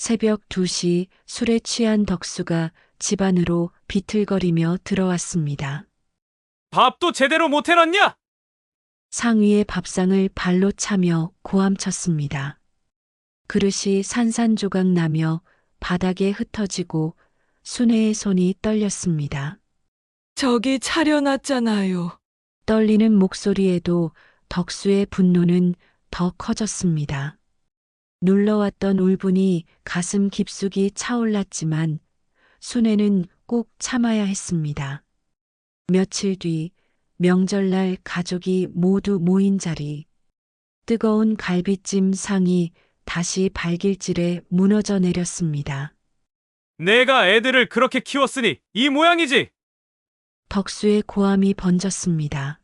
새벽 2시 술에 취한 덕수가 집 안으로 비틀거리며 들어왔습니다. 밥도 제대로 못 해놨냐? 상위의 밥상을 발로 차며 고함쳤습니다. 그릇이 산산조각 나며 바닥에 흩어지고 순애의 손이 떨렸습니다. 저기 차려놨잖아요. 떨리는 목소리에도 덕수의 분노는 더 커졌습니다. 눌러왔던 울분이 가슴 깊숙이 차올랐지만 순애는 꼭 참아야 했습니다. 며칠 뒤 명절날 가족이 모두 모인 자리. 뜨거운 갈비찜 상이 다시 발길질에 무너져 내렸습니다. 내가 애들을 그렇게 키웠으니 이 모양이지. 덕수의 고함이 번졌습니다.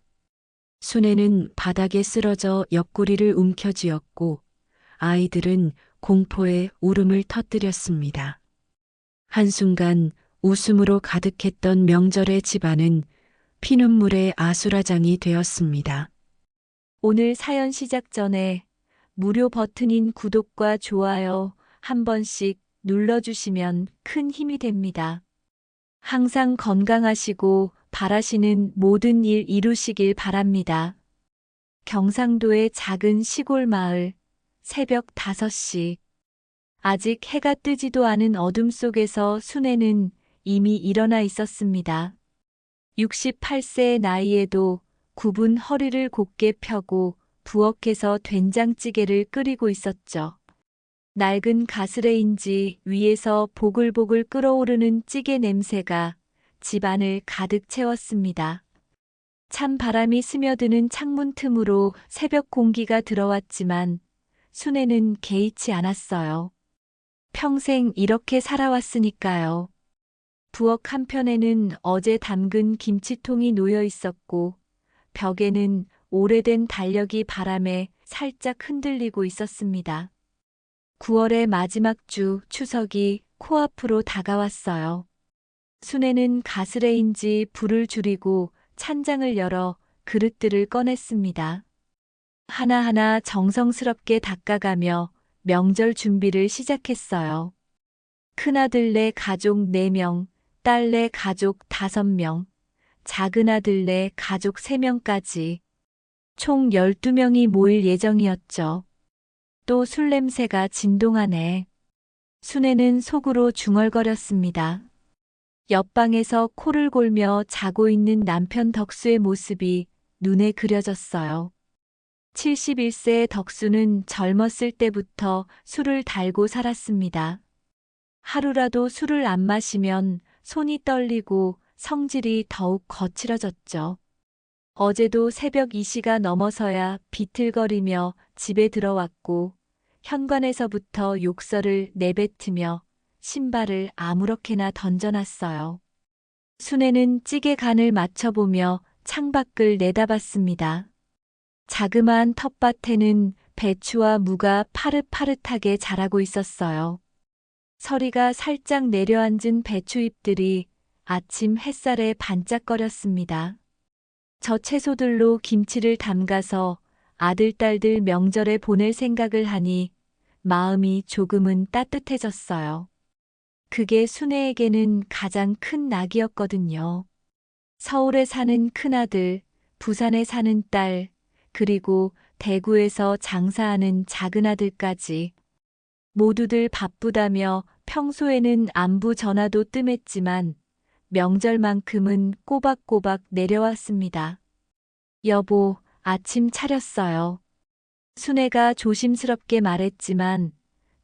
순애는 바닥에 쓰러져 옆구리를 움켜쥐었고 아이들은 공포의 울음을 터뜨렸습니다. 한순간 웃음으로 가득했던 명절의 집안은 피눈물의 아수라장이 되었습니다. 오늘 사연 시작 전에 무료 버튼인 구독과 좋아요 한 번씩 눌러주시면 큰 힘이 됩니다. 항상 건강하시고 바라시는 모든 일 이루시길 바랍니다. 경상도의 작은 시골 마을, 새벽 5시. 아직 해가 뜨지도 않은 어둠 속에서 순애는 이미 일어나 있었습니다. 68세의 나이에도 굽은 허리를 곧게 펴고 부엌에서 된장찌개를 끓이고 있었죠. 낡은 가스레인지 위에서 보글보글 끓어오르는 찌개 냄새가 집안을 가득 채웠습니다. 찬 바람이 스며드는 창문 틈으로 새벽 공기가 들어왔지만 순애는 개의치 않았어요. 평생 이렇게 살아왔으니까요. 부엌 한편에는 어제 담근 김치통이 놓여 있었고 벽에는 오래된 달력이 바람에 살짝 흔들리고 있었습니다. 9월의 마지막 주 추석이 코앞으로 다가왔어요. 순애는 가스레인지 불을 줄이고 찬장을 열어 그릇들을 꺼냈습니다. 하나하나 정성스럽게 닦아가며 명절 준비를 시작했어요. 큰아들네 가족 4명, 딸네 가족 5명, 작은아들네 가족 3명까지 총 12명이 모일 예정이었죠. 또 술 냄새가 진동하네. 순애는 속으로 중얼거렸습니다. 옆방에서 코를 골며 자고 있는 남편 덕수의 모습이 눈에 그려졌어요. 71세의 덕수는 젊었을 때부터 술을 달고 살았습니다. 하루라도 술을 안 마시면 손이 떨리고 성질이 더욱 거칠어졌죠. 어제도 새벽 2시가 넘어서야 비틀거리며 집에 들어왔고 현관에서부터 욕설을 내뱉으며 신발을 아무렇게나 던져놨어요. 순애는 찌개 간을 맞춰보며 창밖을 내다봤습니다. 자그마한 텃밭에는 배추와 무가 파릇파릇하게 자라고 있었어요. 서리가 살짝 내려앉은 배추잎들이 아침 햇살에 반짝거렸습니다. 저 채소들로 김치를 담가서 아들, 딸들 명절에 보낼 생각을 하니 마음이 조금은 따뜻해졌어요. 그게 순애에게는 가장 큰 낙이었거든요. 서울에 사는 큰아들, 부산에 사는 딸, 그리고 대구에서 장사하는 작은아들까지 모두들 바쁘다며 평소에는 안부 전화도 뜸했지만 명절만큼은 꼬박꼬박 내려왔습니다. 여보, 아침 차렸어요. 순애가 조심스럽게 말했지만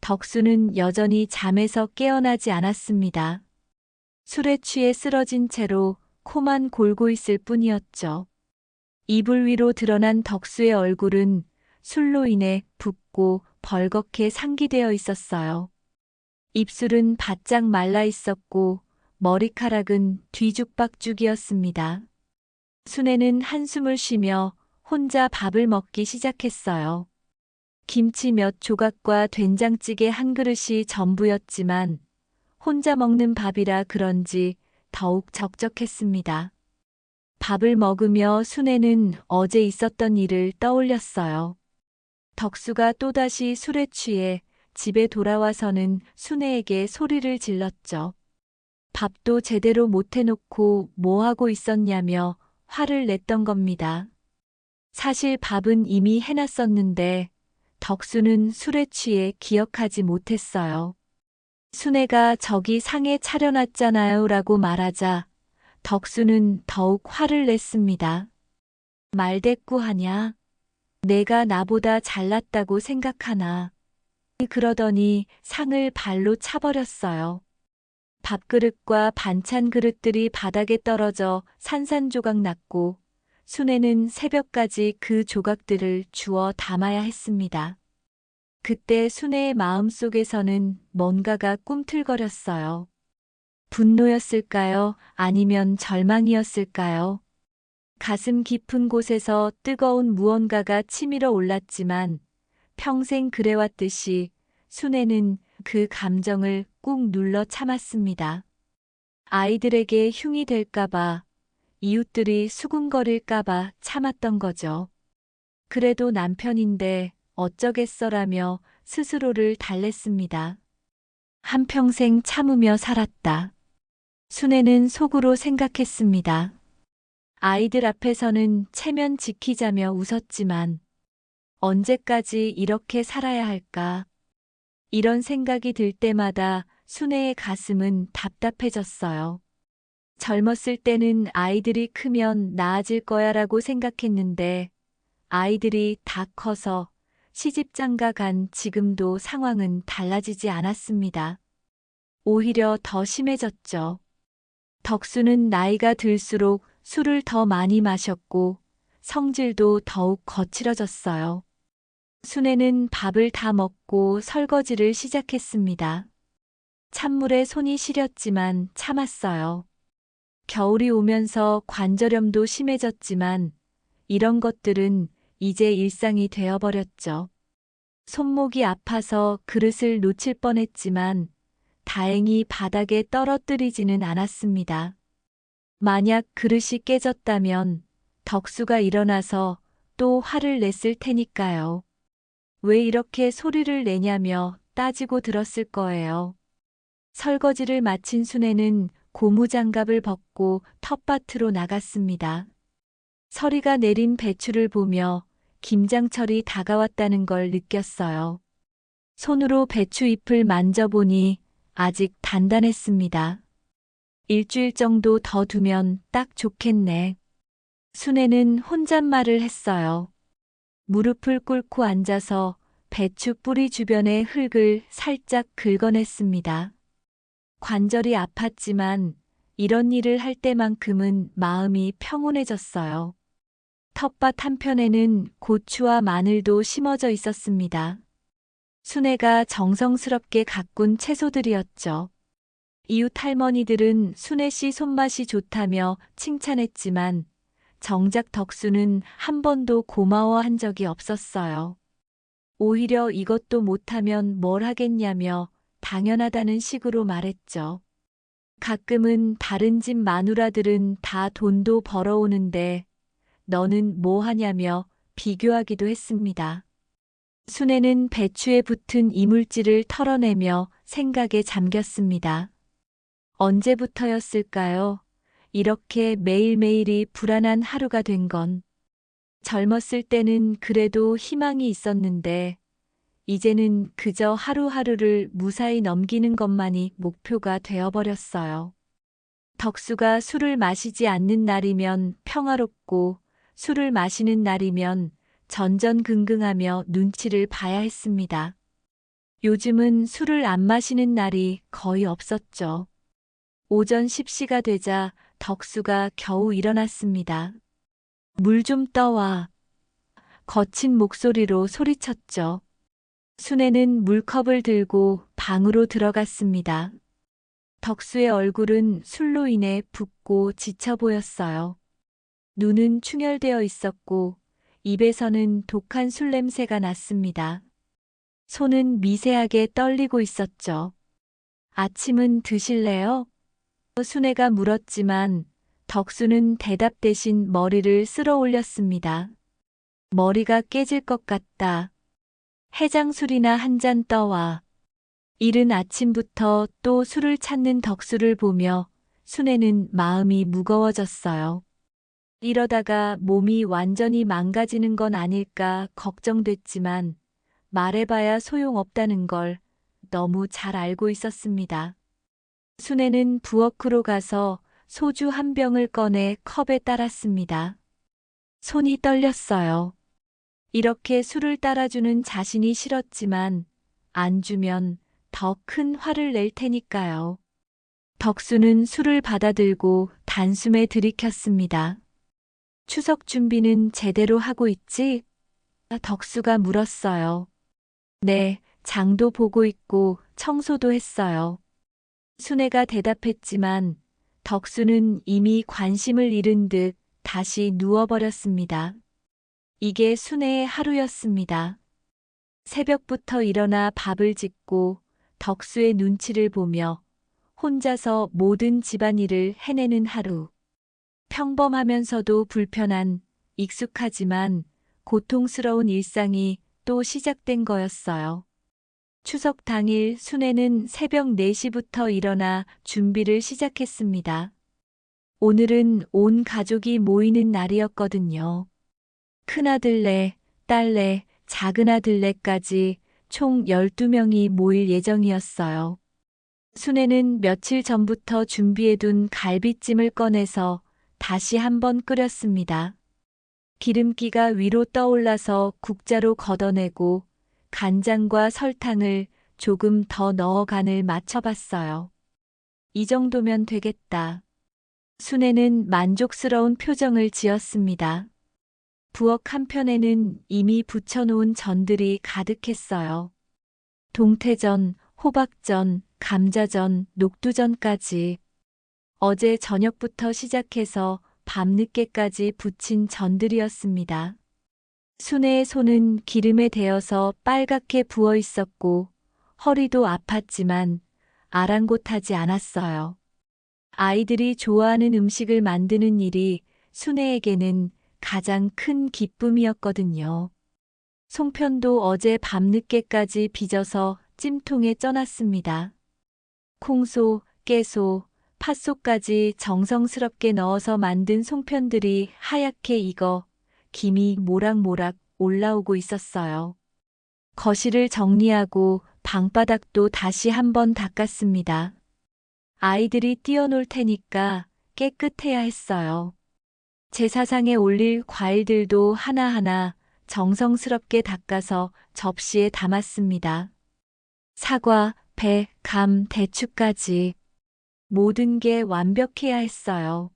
덕수는 여전히 잠에서 깨어나지 않았습니다. 술에 취해 쓰러진 채로 코만 골고 있을 뿐이었죠. 이불 위로 드러난 덕수의 얼굴은 술로 인해 붓고 벌겋게 상기되어 있었어요. 입술은 바짝 말라 있었고 머리카락은 뒤죽박죽이었습니다. 순애는 한숨을 쉬며 혼자 밥을 먹기 시작했어요. 김치 몇 조각과 된장찌개 한 그릇이 전부였지만 혼자 먹는 밥이라 그런지 더욱 적적했습니다. 밥을 먹으며 순애는 어제 있었던 일을 떠올렸어요. 덕수가 또다시 술에 취해 집에 돌아와서는 순애에게 소리를 질렀죠. 밥도 제대로 못 해놓고 뭐 하고 있었냐며 화를 냈던 겁니다. 사실 밥은 이미 해놨었는데 덕수는 술에 취해 기억하지 못했어요. 순애가 저기 상에 차려놨잖아요 라고 말하자 덕수는 더욱 화를 냈습니다. 말대꾸하냐? 내가 나보다 잘났다고 생각하나? 그러더니 상을 발로 차버렸어요. 밥그릇과 반찬 그릇들이 바닥에 떨어져 산산조각 났고 순애는 새벽까지 그 조각들을 주워 담아야 했습니다. 그때 순애의 마음속에서는 뭔가가 꿈틀거렸어요. 분노였을까요? 아니면 절망이었을까요? 가슴 깊은 곳에서 뜨거운 무언가가 치밀어 올랐지만 평생 그래왔듯이 순애는 그 감정을 꾹 눌러 참았습니다. 아이들에게 흉이 될까봐, 이웃들이 수군거릴까봐 참았던 거죠. 그래도 남편인데 어쩌겠어라며 스스로를 달랬습니다. 한평생 참으며 살았다. 순애는 속으로 생각했습니다. 아이들 앞에서는 체면 지키자며 웃었지만 언제까지 이렇게 살아야 할까? 이런 생각이 들 때마다 순애의 가슴은 답답해졌어요. 젊었을 때는 아이들이 크면 나아질 거야라고 생각했는데 아이들이 다 커서 시집장가 간 지금도 상황은 달라지지 않았습니다. 오히려 더 심해졌죠. 덕수는 나이가 들수록 술을 더 많이 마셨고 성질도 더욱 거칠어졌어요. 순애는 밥을 다 먹고 설거지를 시작했습니다. 찬물에 손이 시렸지만 참았어요. 겨울이 오면서 관절염도 심해졌지만 이런 것들은 이제 일상이 되어버렸죠. 손목이 아파서 그릇을 놓칠 뻔했지만 다행히 바닥에 떨어뜨리지는 않았습니다. 만약 그릇이 깨졌다면 덕수가 일어나서 또 화를 냈을 테니까요. 왜 이렇게 소리를 내냐며 따지고 들었을 거예요. 설거지를 마친 순애는 고무장갑을 벗고 텃밭으로 나갔습니다. 서리가 내린 배추를 보며 김장철이 다가왔다는 걸 느꼈어요. 손으로 배추 잎을 만져보니 아직 단단했습니다. 일주일 정도 더 두면 딱 좋겠네. 순애는 혼잣말을 했어요. 무릎을 꿇고 앉아서 배추 뿌리 주변의 흙을 살짝 긁어냈습니다. 관절이 아팠지만 이런 일을 할 때만큼은 마음이 평온해졌어요. 텃밭 한편에는 고추와 마늘도 심어져 있었습니다. 순애가 정성스럽게 가꾼 채소들이었죠. 이웃 할머니들은 순애 씨 손맛이 좋다며 칭찬했지만 정작 덕수는 한 번도 고마워한 적이 없었어요. 오히려 이것도 못하면 뭘 하겠냐며 당연하다는 식으로 말했죠. 가끔은 다른 집 마누라들은 다 돈도 벌어오는데 너는 뭐 하냐며 비교하기도 했습니다. 순애는 배추에 붙은 이물질을 털어내며 생각에 잠겼습니다. 언제부터였을까요? 이렇게 매일매일이 불안한 하루가 된 건. 젊었을 때는 그래도 희망이 있었는데 이제는 그저 하루하루를 무사히 넘기는 것만이 목표가 되어버렸어요. 덕수가 술을 마시지 않는 날이면 평화롭고 술을 마시는 날이면 전전긍긍하며 눈치를 봐야 했습니다. 요즘은 술을 안 마시는 날이 거의 없었죠. 오전 10시가 되자 덕수가 겨우 일어났습니다. 물 좀 떠와. 거친 목소리로 소리쳤죠. 순애는 물컵을 들고 방으로 들어갔습니다. 덕수의 얼굴은 술로 인해 붓고 지쳐 보였어요. 눈은 충혈되어 있었고 입에서는 독한 술 냄새가 났습니다. 손은 미세하게 떨리고 있었죠. 아침은 드실래요? 순애가 물었지만 덕수는 대답 대신 머리를 쓸어 올렸습니다. 머리가 깨질 것 같다. 해장술이나 한 잔 떠와. 이른 아침부터 또 술을 찾는 덕수를 보며 순애는 마음이 무거워졌어요. 이러다가 몸이 완전히 망가지는 건 아닐까 걱정됐지만 말해봐야 소용없다는 걸 너무 잘 알고 있었습니다. 순애는 부엌으로 가서 소주 한 병을 꺼내 컵에 따랐습니다. 손이 떨렸어요. 이렇게 술을 따라주는 자신이 싫었지만 안 주면 더 큰 화를 낼 테니까요. 덕수는 술을 받아들고 단숨에 들이켰습니다. 추석 준비는 제대로 하고 있지? 덕수가 물었어요. 네, 장도 보고 있고 청소도 했어요. 순애가 대답했지만 덕수는 이미 관심을 잃은 듯 다시 누워버렸습니다. 이게 순애의 하루였습니다. 새벽부터 일어나 밥을 짓고 덕수의 눈치를 보며 혼자서 모든 집안일을 해내는 하루. 평범하면서도 불편한, 익숙하지만 고통스러운 일상이 또 시작된 거였어요. 추석 당일 순애는 새벽 4시부터 일어나 준비를 시작했습니다. 오늘은 온 가족이 모이는 날이었거든요. 큰아들네, 딸네, 작은아들네까지 총 12명이 모일 예정이었어요. 순애는 며칠 전부터 준비해둔 갈비찜을 꺼내서 다시 한번 끓였습니다. 기름기가 위로 떠올라서 국자로 걷어내고 간장과 설탕을 조금 더 넣어 간을 맞춰봤어요. 이 정도면 되겠다. 순애는 만족스러운 표정을 지었습니다. 부엌 한편에는 이미 부쳐놓은 전들이 가득했어요. 동태전, 호박전, 감자전, 녹두전까지. 어제 저녁부터 시작해서 밤늦게까지 부친 전들이었습니다. 순애의 손은 기름에 데어서 빨갛게 부어 있었고 허리도 아팠지만 아랑곳하지 않았어요. 아이들이 좋아하는 음식을 만드는 일이 순애에게는 가장 큰 기쁨이었거든요. 송편도 어제 밤늦게까지 빚어서 찜통에 쪄놨습니다. 콩소, 깨소, 팥소까지 정성스럽게 넣어서 만든 송편들이 하얗게 익어 김이 모락모락 올라오고 있었어요. 거실을 정리하고 방바닥도 다시 한번 닦았습니다. 아이들이 뛰어놀 테니까 깨끗해야 했어요. 제사상에 올릴 과일들도 하나하나 정성스럽게 닦아서 접시에 담았습니다. 사과, 배, 감, 대추까지 모든 게 완벽해야 했어요.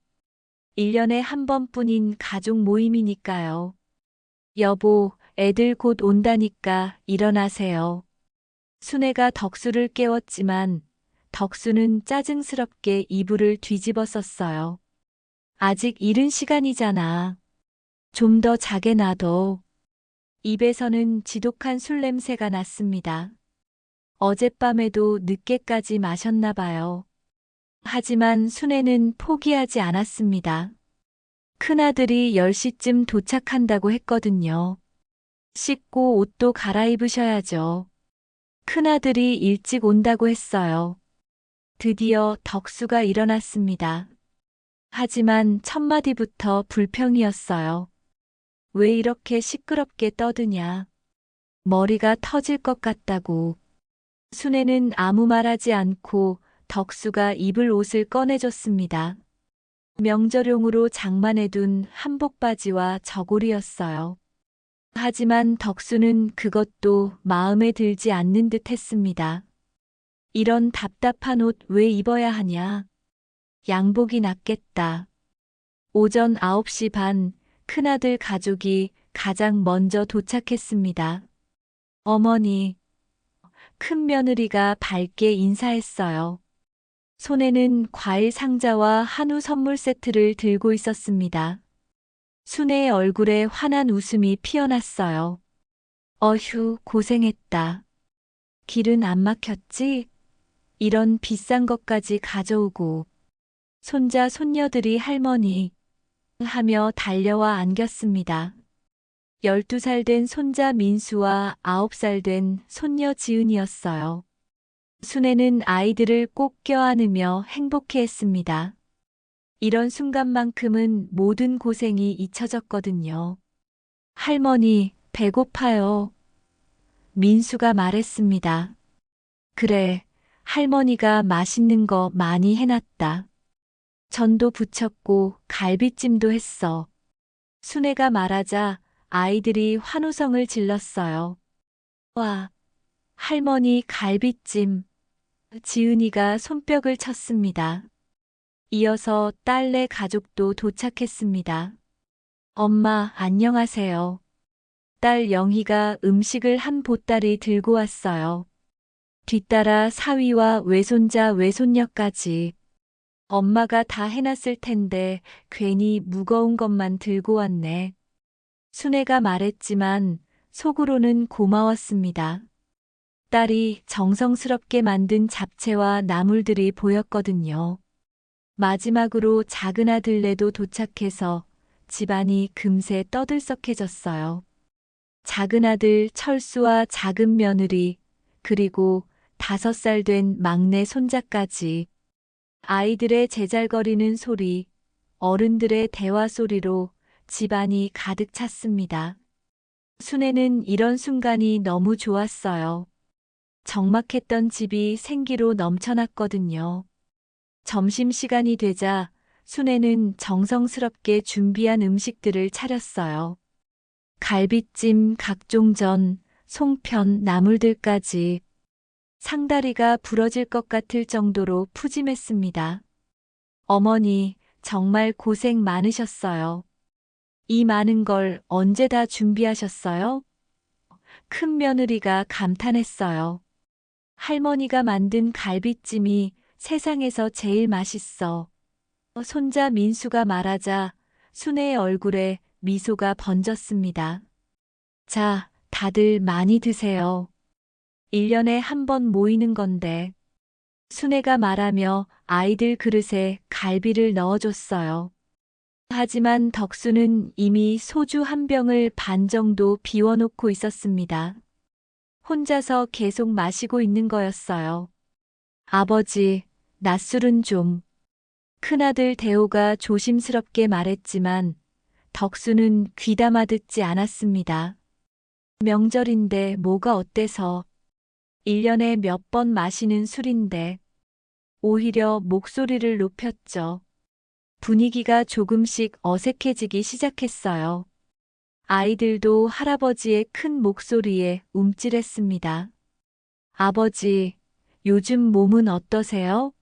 1년에 한 번뿐인 가족 모임이니까요. 여보, 애들 곧 온다니까 일어나세요. 순애가 덕수를 깨웠지만 덕수는 짜증스럽게 이불을 뒤집어 썼어요. 아직 이른 시간이잖아. 좀 더 자게 놔둬. 입에서는 지독한 술 냄새가 났습니다. 어젯밤에도 늦게까지 마셨나 봐요. 하지만 순애는 포기하지 않았습니다. 큰아들이 10시쯤 도착한다고 했거든요. 씻고 옷도 갈아입으셔야죠. 큰아들이 일찍 온다고 했어요. 드디어 덕수가 일어났습니다. 하지만 첫마디부터 불평이었어요. 왜 이렇게 시끄럽게 떠드냐. 머리가 터질 것 같다고. 순애는 아무 말하지 않고 덕수가 입을 옷을 꺼내줬습니다. 명절용으로 장만해둔 한복바지와 저고리였어요. 하지만 덕수는 그것도 마음에 들지 않는 듯 했습니다. 이런 답답한 옷 왜 입어야 하냐. 양복이 낫겠다. 오전 9시 반, 큰아들 가족이 가장 먼저 도착했습니다. 어머니, 큰며느리가 밝게 인사했어요. 손에는 과일 상자와 한우 선물 세트를 들고 있었습니다. 순애의 얼굴에 환한 웃음이 피어났어요. 어휴, 고생했다. 길은 안 막혔지? 이런 비싼 것까지 가져오고. 손자, 손녀들이 할머니 하며 달려와 안겼습니다. 12살 된 손자 민수와 9살 된 손녀 지은이었어요. 순애는 아이들을 꼭 껴안으며 행복해했습니다. 이런 순간만큼은 모든 고생이 잊혀졌거든요. 할머니, 배고파요. 민수가 말했습니다. 그래, 할머니가 맛있는 거 많이 해놨다. 전도 부쳤고 갈비찜도 했어. 순애가 말하자 아이들이 환호성을 질렀어요. 와, 할머니 갈비찜. 지은이가 손뼉을 쳤습니다. 이어서 딸네 가족도 도착했습니다. 엄마, 안녕하세요. 딸 영희가 음식을 한 보따리 들고 왔어요. 뒤따라 사위와 외손자, 외손녀까지. 엄마가 다 해놨을 텐데 괜히 무거운 것만 들고 왔네. 순애가 말했지만 속으로는 고마웠습니다. 딸이 정성스럽게 만든 잡채와 나물들이 보였거든요. 마지막으로 작은 아들네도 도착해서 집안이 금세 떠들썩해졌어요. 작은 아들 철수와 작은 며느리, 그리고 5살 된 막내 손자까지. 아이들의 제잘거리는 소리, 어른들의 대화 소리로 집안이 가득 찼습니다. 순애는 이런 순간이 너무 좋았어요. 적막했던 집이 생기로 넘쳐났거든요. 점심시간이 되자 순애는 정성스럽게 준비한 음식들을 차렸어요. 갈비찜, 각종전, 송편, 나물들까지. 상다리가 부러질 것 같을 정도로 푸짐했습니다. 어머니, 정말 고생 많으셨어요. 이 많은 걸 언제 다 준비하셨어요? 큰 며느리가 감탄했어요. 할머니가 만든 갈비찜이 세상에서 제일 맛있어. 손자 민수가 말하자 순애의 얼굴에 미소가 번졌습니다. 자, 다들 많이 드세요. 1년에 한 번 모이는 건데. 순애가 말하며 아이들 그릇에 갈비를 넣어줬어요. 하지만 덕수는 이미 소주 한 병을 반 정도 비워놓고 있었습니다. 혼자서 계속 마시고 있는 거였어요. 아버지, 낮술은 좀. 큰아들 대호가 조심스럽게 말했지만 덕수는 귀담아 듣지 않았습니다. 명절인데 뭐가 어때서. 1년에 몇 번 마시는 술인데. 오히려 목소리를 높였죠. 분위기가 조금씩 어색해지기 시작했어요. 아이들도 할아버지의 큰 목소리에 움찔했습니다. 아버지, 요즘 몸은 어떠세요?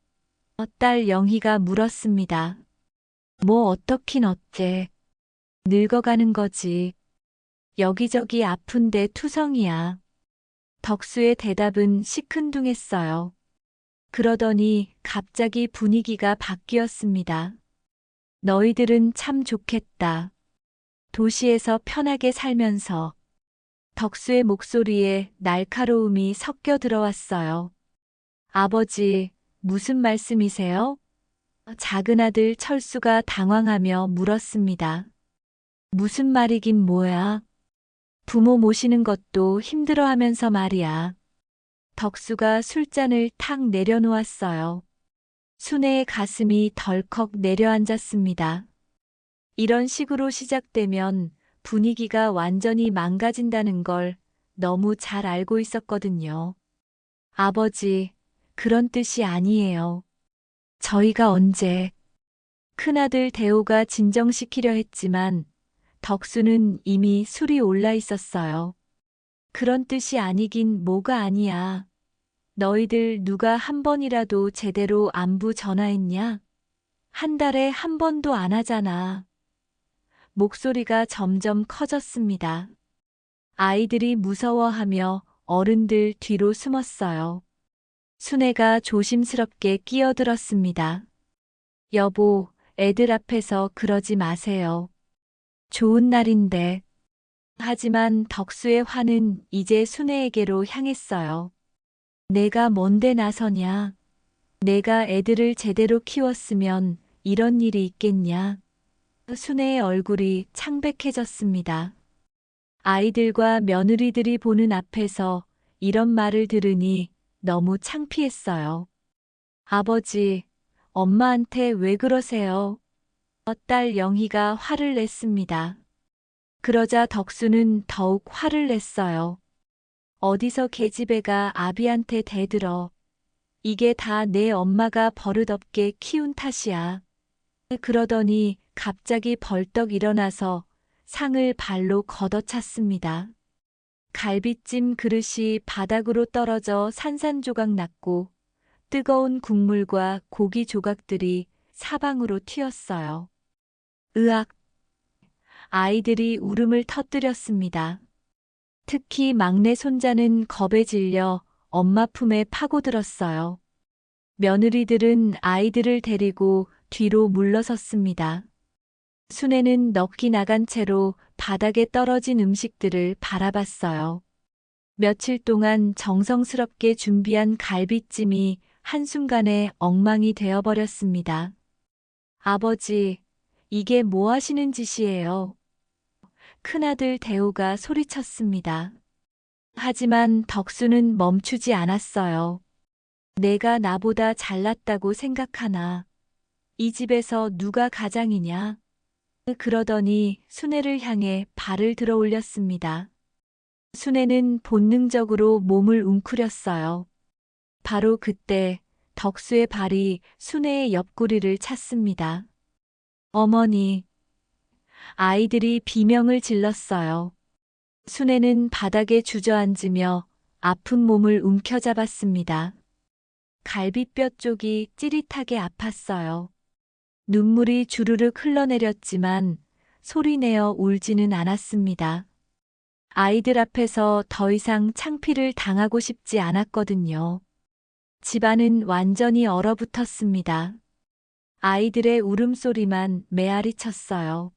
딸 영희가 물었습니다. 뭐 어떻긴 어때. 늙어가는 거지. 여기저기 아픈데 투성이야. 덕수의 대답은 시큰둥했어요. 그러더니 갑자기 분위기가 바뀌었습니다. 너희들은 참 좋겠다. 도시에서 편하게 살면서. 덕수의 목소리에 날카로움이 섞여 들어왔어요. 아버지, 무슨 말씀이세요? 작은 아들 철수가 당황하며 물었습니다. 무슨 말이긴 뭐야? 부모 모시는 것도 힘들어하면서 말이야. 덕수가 술잔을 탁 내려놓았어요. 순애의 가슴이 덜컥 내려앉았습니다. 이런 식으로 시작되면 분위기가 완전히 망가진다는 걸 너무 잘 알고 있었거든요. 아버지, 그런 뜻이 아니에요. 저희가 언제. 큰아들 대호가 진정시키려 했지만 덕수는 이미 술이 올라 있었어요. 그런 뜻이 아니긴 뭐가 아니야. 너희들 누가 한 번이라도 제대로 안부 전화했냐? 한 달에 한 번도 안 하잖아. 목소리가 점점 커졌습니다. 아이들이 무서워하며 어른들 뒤로 숨었어요. 순애가 조심스럽게 끼어들었습니다. 여보, 애들 앞에서 그러지 마세요. 좋은 날인데. 하지만 덕수의 화는 이제 순애에게로 향했어요. 내가 뭔데 나서냐? 내가 애들을 제대로 키웠으면 이런 일이 있겠냐? 순애의 얼굴이 창백해졌습니다. 아이들과 며느리들이 보는 앞에서 이런 말을 들으니 너무 창피했어요. 아버지, 엄마한테 왜 그러세요? 딸 영희가 화를 냈습니다. 그러자 덕수는 더욱 화를 냈어요. 어디서 계집애가 아비한테 대들어. 이게 다 내 엄마가 버릇없게 키운 탓이야. 그러더니 갑자기 벌떡 일어나서 상을 발로 걷어찼습니다. 갈비찜 그릇이 바닥으로 떨어져 산산조각 났고 뜨거운 국물과 고기 조각들이 사방으로 튀었어요. 으악! 아이들이 울음을 터뜨렸습니다. 특히 막내 손자는 겁에 질려 엄마 품에 파고들었어요. 며느리들은 아이들을 데리고 뒤로 물러섰습니다. 순애는 넋이 나간 채로 바닥에 떨어진 음식들을 바라봤어요. 며칠 동안 정성스럽게 준비한 갈비찜이 한순간에 엉망이 되어버렸습니다. 아버지, 이게 뭐 하시는 짓이에요? 큰아들 대호가 소리쳤습니다. 하지만 덕수는 멈추지 않았어요. 내가 나보다 잘났다고 생각하나? 이 집에서 누가 가장이냐? 그러더니 순애를 향해 발을 들어 올렸습니다. 순애는 본능적으로 몸을 웅크렸어요. 바로 그때 덕수의 발이 순애의 옆구리를 찼습니다. 어머니, 아이들이 비명을 질렀어요. 순애는 바닥에 주저앉으며 아픈 몸을 움켜잡았습니다. 갈비뼈 쪽이 찌릿하게 아팠어요. 눈물이 주르륵 흘러내렸지만 소리내어 울지는 않았습니다. 아이들 앞에서 더 이상 창피를 당하고 싶지 않았거든요. 집안은 완전히 얼어붙었습니다. 아이들의 울음소리만 메아리 쳤어요.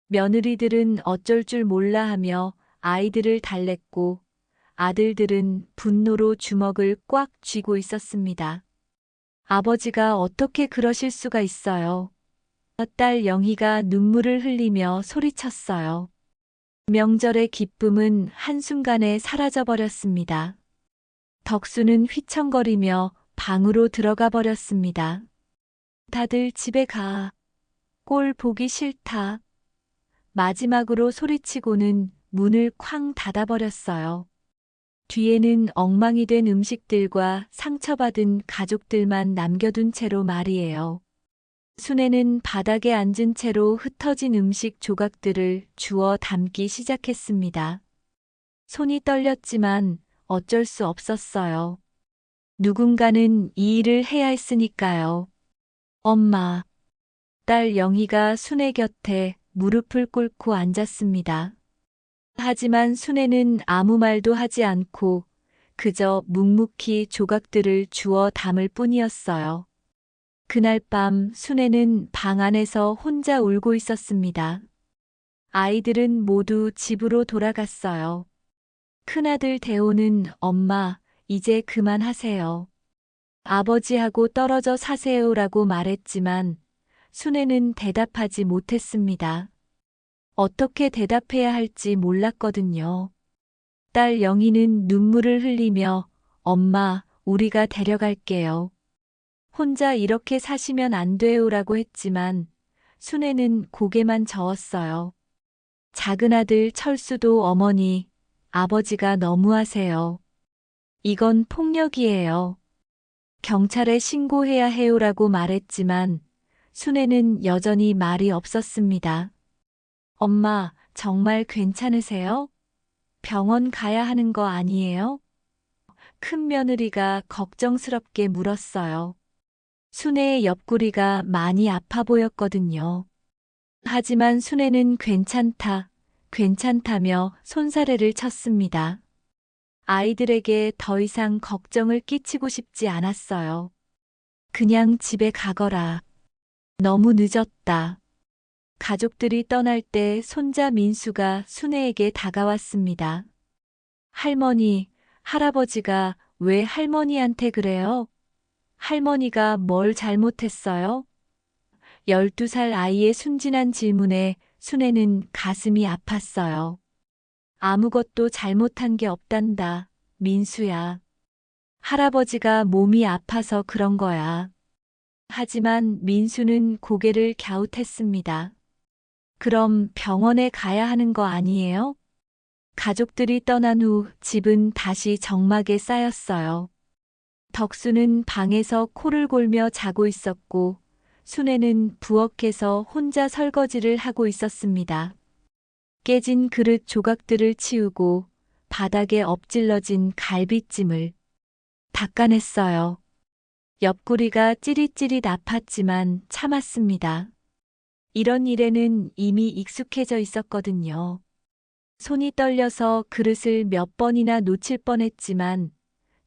며느리들은 어쩔 줄 몰라 하며 아이들을 달랬고 아들들은 분노로 주먹을 꽉 쥐고 있었습니다. 아버지가 어떻게 그러실 수가 있어요? 딸 영희가 눈물을 흘리며 소리쳤어요. 명절의 기쁨은 한순간에 사라져버렸습니다. 덕수는 휘청거리며 방으로 들어가 버렸습니다. 다들 집에 가. 꼴 보기 싫다. 마지막으로 소리치고는 문을 쾅 닫아버렸어요. 뒤에는 엉망이 된 음식들과 상처받은 가족들만 남겨둔 채로 말이에요. 순애는 바닥에 앉은 채로 흩어진 음식 조각들을 주워 담기 시작했습니다. 손이 떨렸지만 어쩔 수 없었어요. 누군가는 이 일을 해야 했으니까요. 엄마. 딸 영희가 순애 곁에 무릎을 꿇고 앉았습니다. 하지만 순애는 아무 말도 하지 않고 그저 묵묵히 조각들을 주워 담을 뿐이었어요. 그날 밤 순애는 방 안에서 혼자 울고 있었습니다. 아이들은 모두 집으로 돌아갔어요. 큰아들 대호는 엄마, 이제 그만하세요. 아버지하고 떨어져 사세요라고 말했지만 순애는 대답하지 못했습니다. 어떻게 대답해야 할지 몰랐거든요. 딸 영희는 눈물을 흘리며 엄마, 우리가 데려갈게요. 혼자 이렇게 사시면 안 돼요라고 했지만 순애는 고개만 저었어요. 작은 아들 철수도 어머니, 아버지가 너무하세요. 이건 폭력이에요. 경찰에 신고해야 해요라고 말했지만 순애는 여전히 말이 없었습니다. 엄마, 정말 괜찮으세요? 병원 가야 하는 거 아니에요? 큰 며느리가 걱정스럽게 물었어요. 순애의 옆구리가 많이 아파 보였거든요. 하지만 순애는 괜찮다, 괜찮다며 손사래를 쳤습니다. 아이들에게 더 이상 걱정을 끼치고 싶지 않았어요. 그냥 집에 가거라. 너무 늦었다. 가족들이 떠날 때 손자 민수가 순애에게 다가왔습니다. 할머니, 할아버지가 왜 할머니한테 그래요? 할머니가 뭘 잘못했어요? 12살 아이의 순진한 질문에 순애는 가슴이 아팠어요. 아무것도 잘못한 게 없단다, 민수야. 할아버지가 몸이 아파서 그런 거야. 하지만 민수는 고개를 갸웃했습니다. 그럼 병원에 가야 하는 거 아니에요? 가족들이 떠난 후 집은 다시 적막에 쌓였어요. 덕수는 방에서 코를 골며 자고 있었고, 순애는 부엌에서 혼자 설거지를 하고 있었습니다. 깨진 그릇 조각들을 치우고 바닥에 엎질러진 갈비찜을 닦아냈어요. 옆구리가 찌릿찌릿 아팠지만 참았습니다. 이런 일에는 이미 익숙해져 있었거든요. 손이 떨려서 그릇을 몇 번이나 놓칠 뻔했지만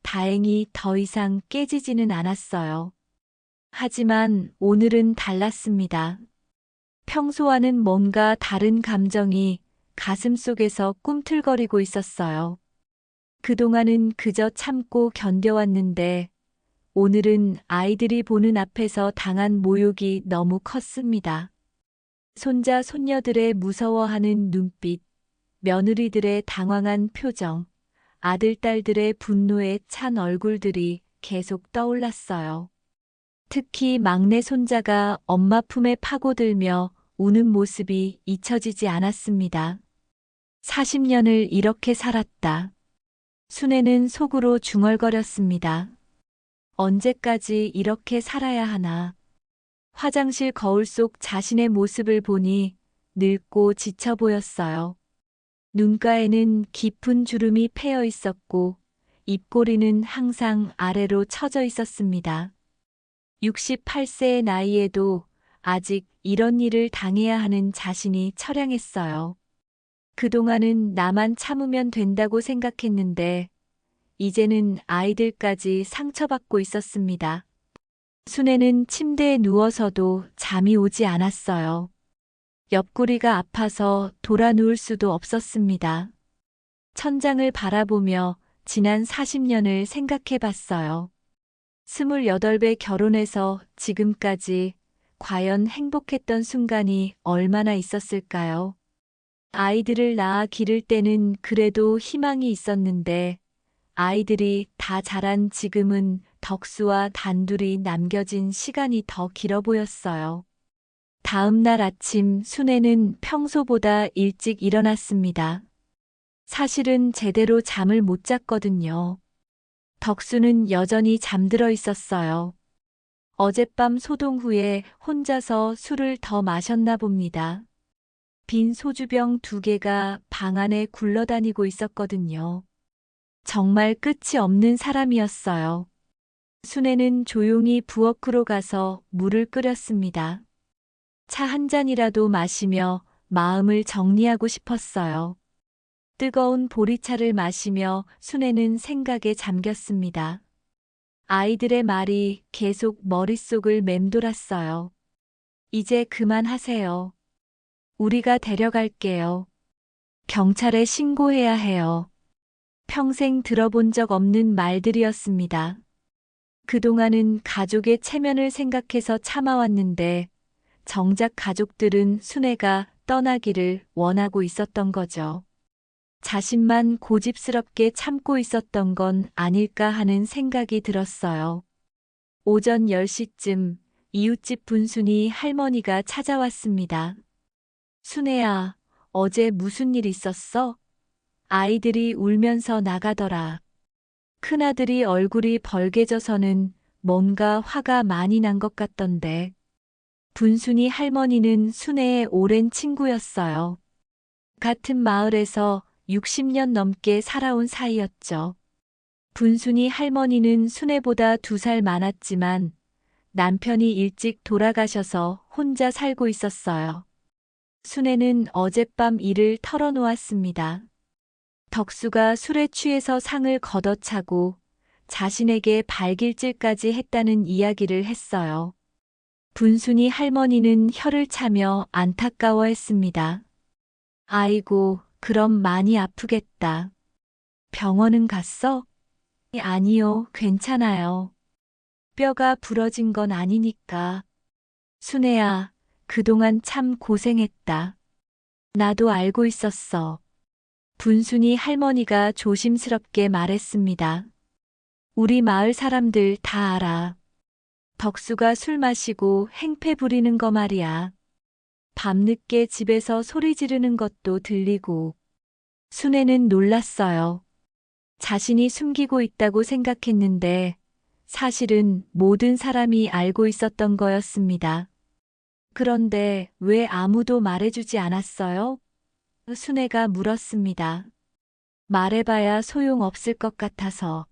다행히 더 이상 깨지지는 않았어요. 하지만 오늘은 달랐습니다. 평소와는 뭔가 다른 감정이 가슴 속에서 꿈틀거리고 있었어요. 그동안은 그저 참고 견뎌왔는데 오늘은 아이들이 보는 앞에서 당한 모욕이 너무 컸습니다. 손자, 손녀들의 무서워하는 눈빛, 며느리들의 당황한 표정, 아들, 딸들의 분노에 찬 얼굴들이 계속 떠올랐어요. 특히 막내 손자가 엄마 품에 파고들며 우는 모습이 잊혀지지 않았습니다. 40년을 이렇게 살았다. 순애는 속으로 중얼거렸습니다. 언제까지 이렇게 살아야 하나. 화장실 거울 속 자신의 모습을 보니 늙고 지쳐 보였어요. 눈가에는 깊은 주름이 패여 있었고 입꼬리는 항상 아래로 처져 있었습니다. 68세의 나이에도 아직 이런 일을 당해야 하는 자신이 처량했어요. 그동안은 나만 참으면 된다고 생각했는데 이제는 아이들까지 상처받고 있었습니다. 순애는 침대에 누워서도 잠이 오지 않았어요. 옆구리가 아파서 돌아 누울 수도 없었습니다. 천장을 바라보며 지난 40년을 생각해 봤어요. 28배 결혼해서 지금까지 과연 행복했던 순간이 얼마나 있었을까요? 아이들을 낳아 기를 때는 그래도 희망이 있었는데 아이들이 다 자란 지금은 덕수와 단둘이 남겨진 시간이 더 길어 보였어요. 다음 날 아침 순애는 평소보다 일찍 일어났습니다. 사실은 제대로 잠을 못 잤거든요. 덕수는 여전히 잠들어 있었어요. 어젯밤 소동 후에 혼자서 술을 더 마셨나 봅니다. 빈 소주병 2개가 방 안에 굴러다니고 있었거든요. 정말 끝이 없는 사람이었어요. 순애는 조용히 부엌으로 가서 물을 끓였습니다. 차 한 잔이라도 마시며 마음을 정리하고 싶었어요. 뜨거운 보리차를 마시며 순애는 생각에 잠겼습니다. 아이들의 말이 계속 머릿속을 맴돌았어요. 이제 그만하세요. 우리가 데려갈게요. 경찰에 신고해야 해요. 평생 들어본 적 없는 말들이었습니다. 그동안은 가족의 체면을 생각해서 참아왔는데 정작 가족들은 순애가 떠나기를 원하고 있었던 거죠. 자신만 고집스럽게 참고 있었던 건 아닐까 하는 생각이 들었어요. 오전 10시쯤 이웃집 분순이 할머니가 찾아왔습니다. 순애야, 어제 무슨 일 있었어? 아이들이 울면서 나가더라. 큰아들이 얼굴이 벌개져서는 뭔가 화가 많이 난 것 같던데. 분순이 할머니는 순애의 오랜 친구였어요. 같은 마을에서 60년 넘게 살아온 사이였죠. 분순이 할머니는 순애보다 2살 많았지만 남편이 일찍 돌아가셔서 혼자 살고 있었어요. 순애는 어젯밤 일을 털어놓았습니다. 덕수가 술에 취해서 상을 걷어차고 자신에게 발길질까지 했다는 이야기를 했어요. 분순이 할머니는 혀를 차며 안타까워했습니다. 아이고, 그럼 많이 아프겠다. 병원은 갔어? 아니요, 괜찮아요. 뼈가 부러진 건 아니니까. 순애야, 그동안 참 고생했다. 나도 알고 있었어. 분순이 할머니가 조심스럽게 말했습니다. 우리 마을 사람들 다 알아. 덕수가 술 마시고 행패 부리는 거 말이야. 밤늦게 집에서 소리 지르는 것도 들리고. 순애는 놀랐어요. 자신이 숨기고 있다고 생각했는데 사실은 모든 사람이 알고 있었던 거였습니다. 그런데 왜 아무도 말해주지 않았어요? 순애가 물었습니다. 말해봐야 소용없을 것 같아서.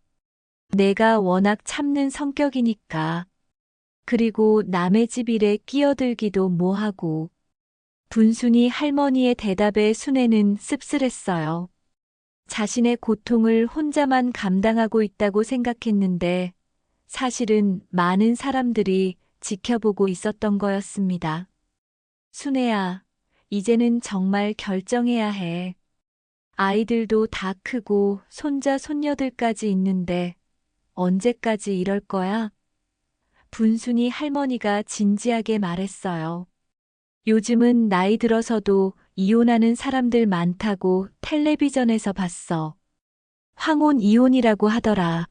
내가 워낙 참는 성격이니까. 그리고 남의 집 일에 끼어들기도 뭐하고. 분순이 할머니의 대답에 순애는 씁쓸했어요. 자신의 고통을 혼자만 감당하고 있다고 생각했는데 사실은 많은 사람들이 지켜보고 있었던 거였습니다. 순애야, 이제는 정말 결정해야 해. 아이들도 다 크고 손자 손녀들까지 있는데 언제까지 이럴 거야? 분순이 할머니가 진지하게 말했어요. 요즘은 나이 들어서도 이혼하는 사람들 많다고 텔레비전에서 봤어. 황혼 이혼이라고 하더라.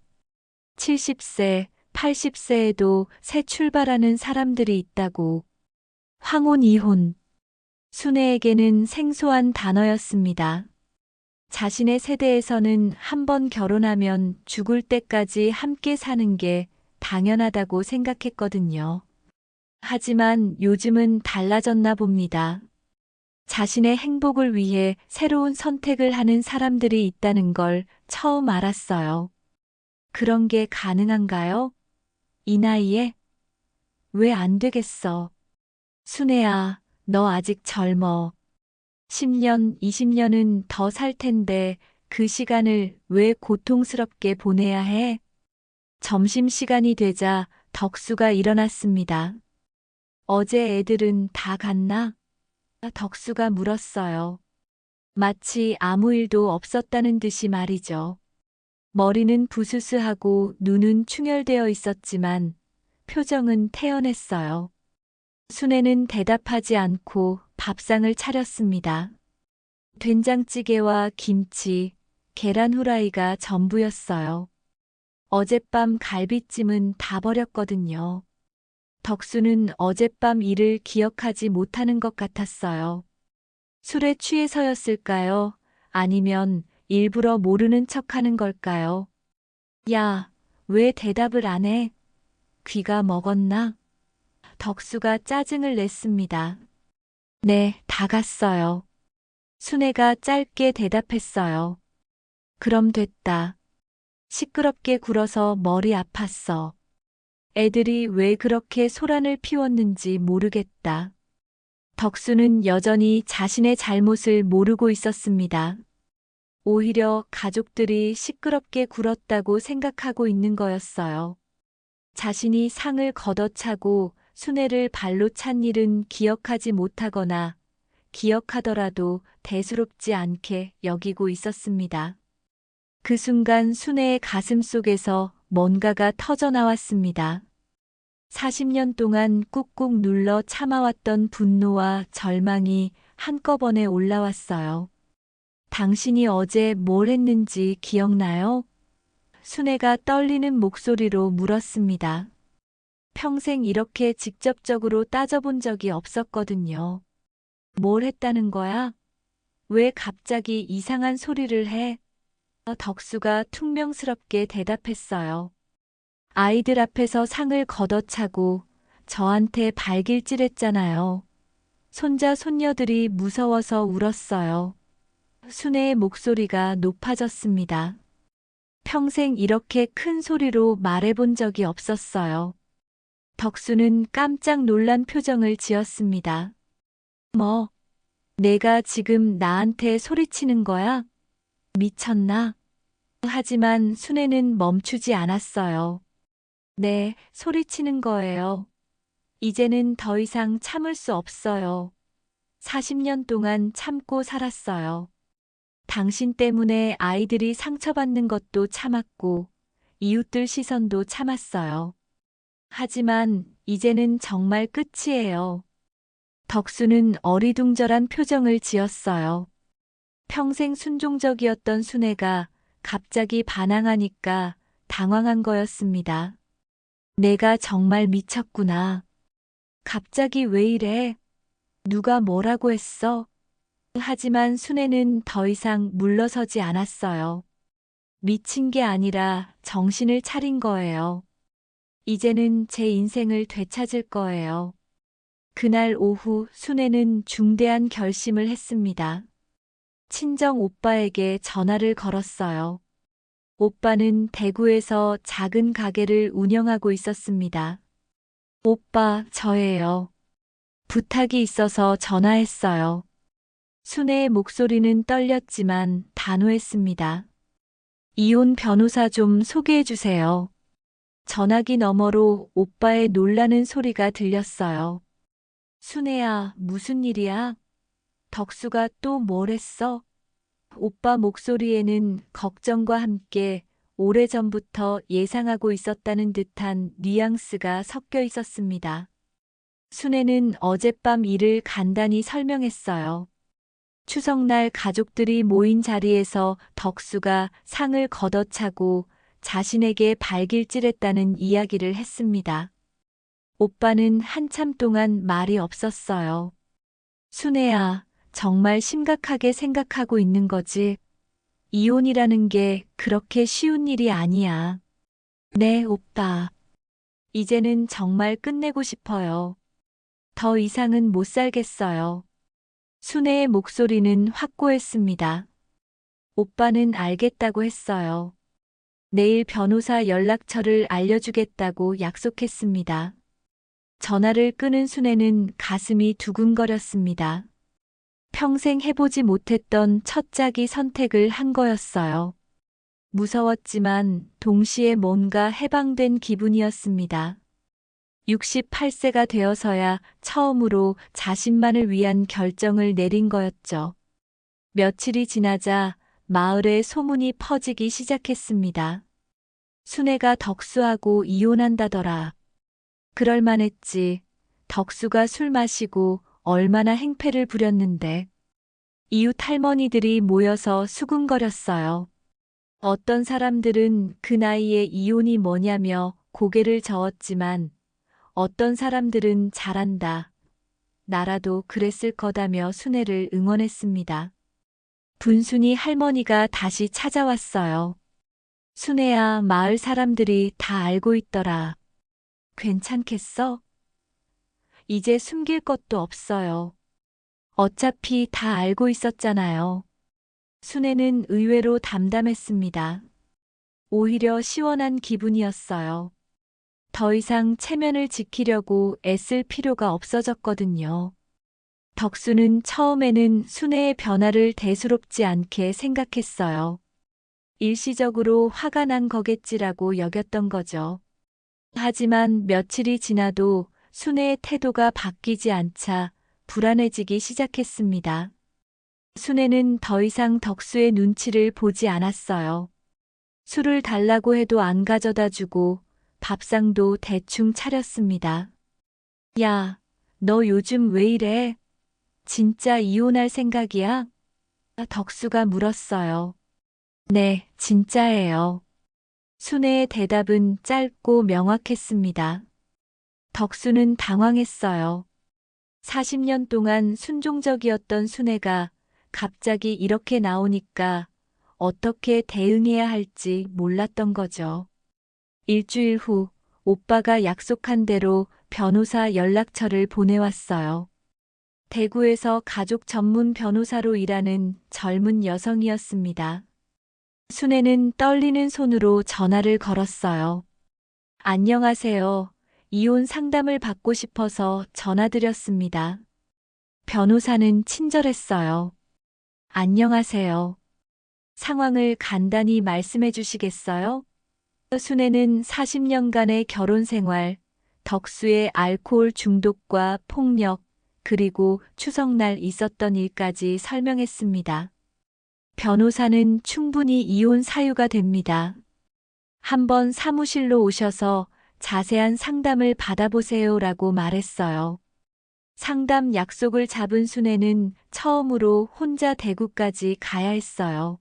70세, 80세에도 새 출발하는 사람들이 있다고. 황혼 이혼. 순애에게는 생소한 단어였습니다. 자신의 세대에서는 한 번 결혼하면 죽을 때까지 함께 사는 게 당연하다고 생각했거든요. 하지만 요즘은 달라졌나 봅니다. 자신의 행복을 위해 새로운 선택을 하는 사람들이 있다는 걸 처음 알았어요. 그런 게 가능한가요? 이 나이에? 왜 안 되겠어? 순애야, 너 아직 젊어. 10년, 20년은 더 살 텐데 그 시간을 왜 고통스럽게 보내야 해? 점심시간이 되자 덕수가 일어났습니다. 어제 애들은 다 갔나? 덕수가 물었어요. 마치 아무 일도 없었다는 듯이 말이죠. 머리는 부스스하고 눈은 충혈되어 있었지만 표정은 태연했어요. 순애는 대답하지 않고 밥상을 차렸습니다. 된장찌개와 김치, 계란 후라이가 전부였어요. 어젯밤 갈비찜은 다 버렸거든요. 덕수는 어젯밤 일을 기억하지 못하는 것 같았어요. 술에 취해서였을까요? 아니면 일부러 모르는 척하는 걸까요? 야, 왜 대답을 안 해? 귀가 먹었나? 덕수가 짜증을 냈습니다. 네, 다 갔어요. 순애가 짧게 대답했어요. 그럼 됐다. 시끄럽게 굴어서 머리 아팠어. 애들이 왜 그렇게 소란을 피웠는지 모르겠다. 덕수는 여전히 자신의 잘못을 모르고 있었습니다. 오히려 가족들이 시끄럽게 굴었다고 생각하고 있는 거였어요. 자신이 상을 걷어차고 순애를 발로 찬 일은 기억하지 못하거나 기억하더라도 대수롭지 않게 여기고 있었습니다. 그 순간 순애의 가슴 속에서 뭔가가 터져 나왔습니다. 40년 동안 꾹꾹 눌러 참아왔던 분노와 절망이 한꺼번에 올라왔어요. 당신이 어제 뭘 했는지 기억나요? 순애가 떨리는 목소리로 물었습니다. 평생 이렇게 직접적으로 따져본 적이 없었거든요. 뭘 했다는 거야? 왜 갑자기 이상한 소리를 해? 덕수가 퉁명스럽게 대답했어요. 아이들 앞에서 상을 걷어차고 저한테 발길질했잖아요. 손자 손녀들이 무서워서 울었어요. 순애의 목소리가 높아졌습니다. 평생 이렇게 큰 소리로 말해본 적이 없었어요. 덕수는 깜짝 놀란 표정을 지었습니다. 뭐, 내가 지금 나한테 소리치는 거야? 미쳤나? 하지만 순애는 멈추지 않았어요. 네, 소리치는 거예요. 이제는 더 이상 참을 수 없어요. 40년 동안 참고 살았어요. 당신 때문에 아이들이 상처받는 것도 참았고, 이웃들 시선도 참았어요. 하지만 이제는 정말 끝이에요. 덕수는 어리둥절한 표정을 지었어요. 평생 순종적이었던 순애가 갑자기 반항하니까 당황한 거였습니다. 내가 정말 미쳤구나. 갑자기 왜 이래? 누가 뭐라고 했어? 하지만 순애는 더 이상 물러서지 않았어요. 미친 게 아니라 정신을 차린 거예요. 이제는 제 인생을 되찾을 거예요. 그날 오후 순애는 중대한 결심을 했습니다. 친정 오빠에게 전화를 걸었어요. 오빠는 대구에서 작은 가게를 운영하고 있었습니다. 오빠, 저예요. 부탁이 있어서 전화했어요. 순애의 목소리는 떨렸지만 단호했습니다. 이혼 변호사 좀 소개해 주세요. 전화기 너머로 오빠의 놀라는 소리가 들렸어요. 순애야, 무슨 일이야? 덕수가 또 뭘 했어? 오빠 목소리에는 걱정과 함께 오래전부터 예상하고 있었다는 듯한 뉘앙스가 섞여 있었습니다. 순애는 어젯밤 일을 간단히 설명했어요. 추석날 가족들이 모인 자리에서 덕수가 상을 걷어차고 자신에게 발길질했다는 이야기를 했습니다. 오빠는 한참 동안 말이 없었어요. 순애야, 정말 심각하게 생각하고 있는 거지? 이혼이라는 게 그렇게 쉬운 일이 아니야. 네, 오빠. 이제는 정말 끝내고 싶어요. 더 이상은 못 살겠어요. 순애의 목소리는 확고했습니다. 오빠는 알겠다고 했어요. 내일 변호사 연락처를 알려주겠다고 약속했습니다. 전화를 끊은 순애는 가슴이 두근거렸습니다. 평생 해보지 못했던 첫짝이 선택을 한 거였어요. 무서웠지만 동시에 뭔가 해방된 기분이었습니다. 68세가 되어서야 처음으로 자신만을 위한 결정을 내린 거였죠. 며칠이 지나자 마을에 소문이 퍼지기 시작했습니다. 순애가 덕수하고 이혼한다더라. 그럴만했지. 덕수가 술 마시고 얼마나 행패를 부렸는데. 이웃 할머니들이 모여서 수군거렸어요. 어떤 사람들은 그 나이에 이혼이 뭐냐며 고개를 저었지만 어떤 사람들은 잘한다. 나라도 그랬을 거다며 순애를 응원했습니다. 분순이 할머니가 다시 찾아왔어요. 순애야, 마을 사람들이 다 알고 있더라. 괜찮겠어? 이제 숨길 것도 없어요. 어차피 다 알고 있었잖아요. 순애는 의외로 담담했습니다. 오히려 시원한 기분이었어요. 더 이상 체면을 지키려고 애쓸 필요가 없어졌거든요. 덕수는 처음에는 순애의 변화를 대수롭지 않게 생각했어요. 일시적으로 화가 난 거겠지라고 여겼던 거죠. 하지만 며칠이 지나도 순애의 태도가 바뀌지 않자 불안해지기 시작했습니다. 순애는 더 이상 덕수의 눈치를 보지 않았어요. 술을 달라고 해도 안 가져다 주고 밥상도 대충 차렸습니다. 야, 너 요즘 왜 이래? 진짜 이혼할 생각이야? 덕수가 물었어요. 네, 진짜예요. 순애의 대답은 짧고 명확했습니다. 덕수는 당황했어요. 40년 동안 순종적이었던 순애가 갑자기 이렇게 나오니까 어떻게 대응해야 할지 몰랐던 거죠. 일주일 후 오빠가 약속한 대로 변호사 연락처를 보내왔어요. 대구에서 가족 전문 변호사로 일하는 젊은 여성이었습니다. 순애는 떨리는 손으로 전화를 걸었어요. 안녕하세요. 이혼 상담을 받고 싶어서 전화드렸습니다. 변호사는 친절했어요. 안녕하세요. 상황을 간단히 말씀해 주시겠어요? 순애는 40년간의 결혼 생활, 덕수의 알코올 중독과 폭력, 그리고 추석날 있었던 일까지 설명했습니다. 변호사는 충분히 이혼 사유가 됩니다. 한번 사무실로 오셔서 자세한 상담을 받아보세요라고 말했어요. 상담 약속을 잡은 순애는 처음으로 혼자 대구까지 가야 했어요.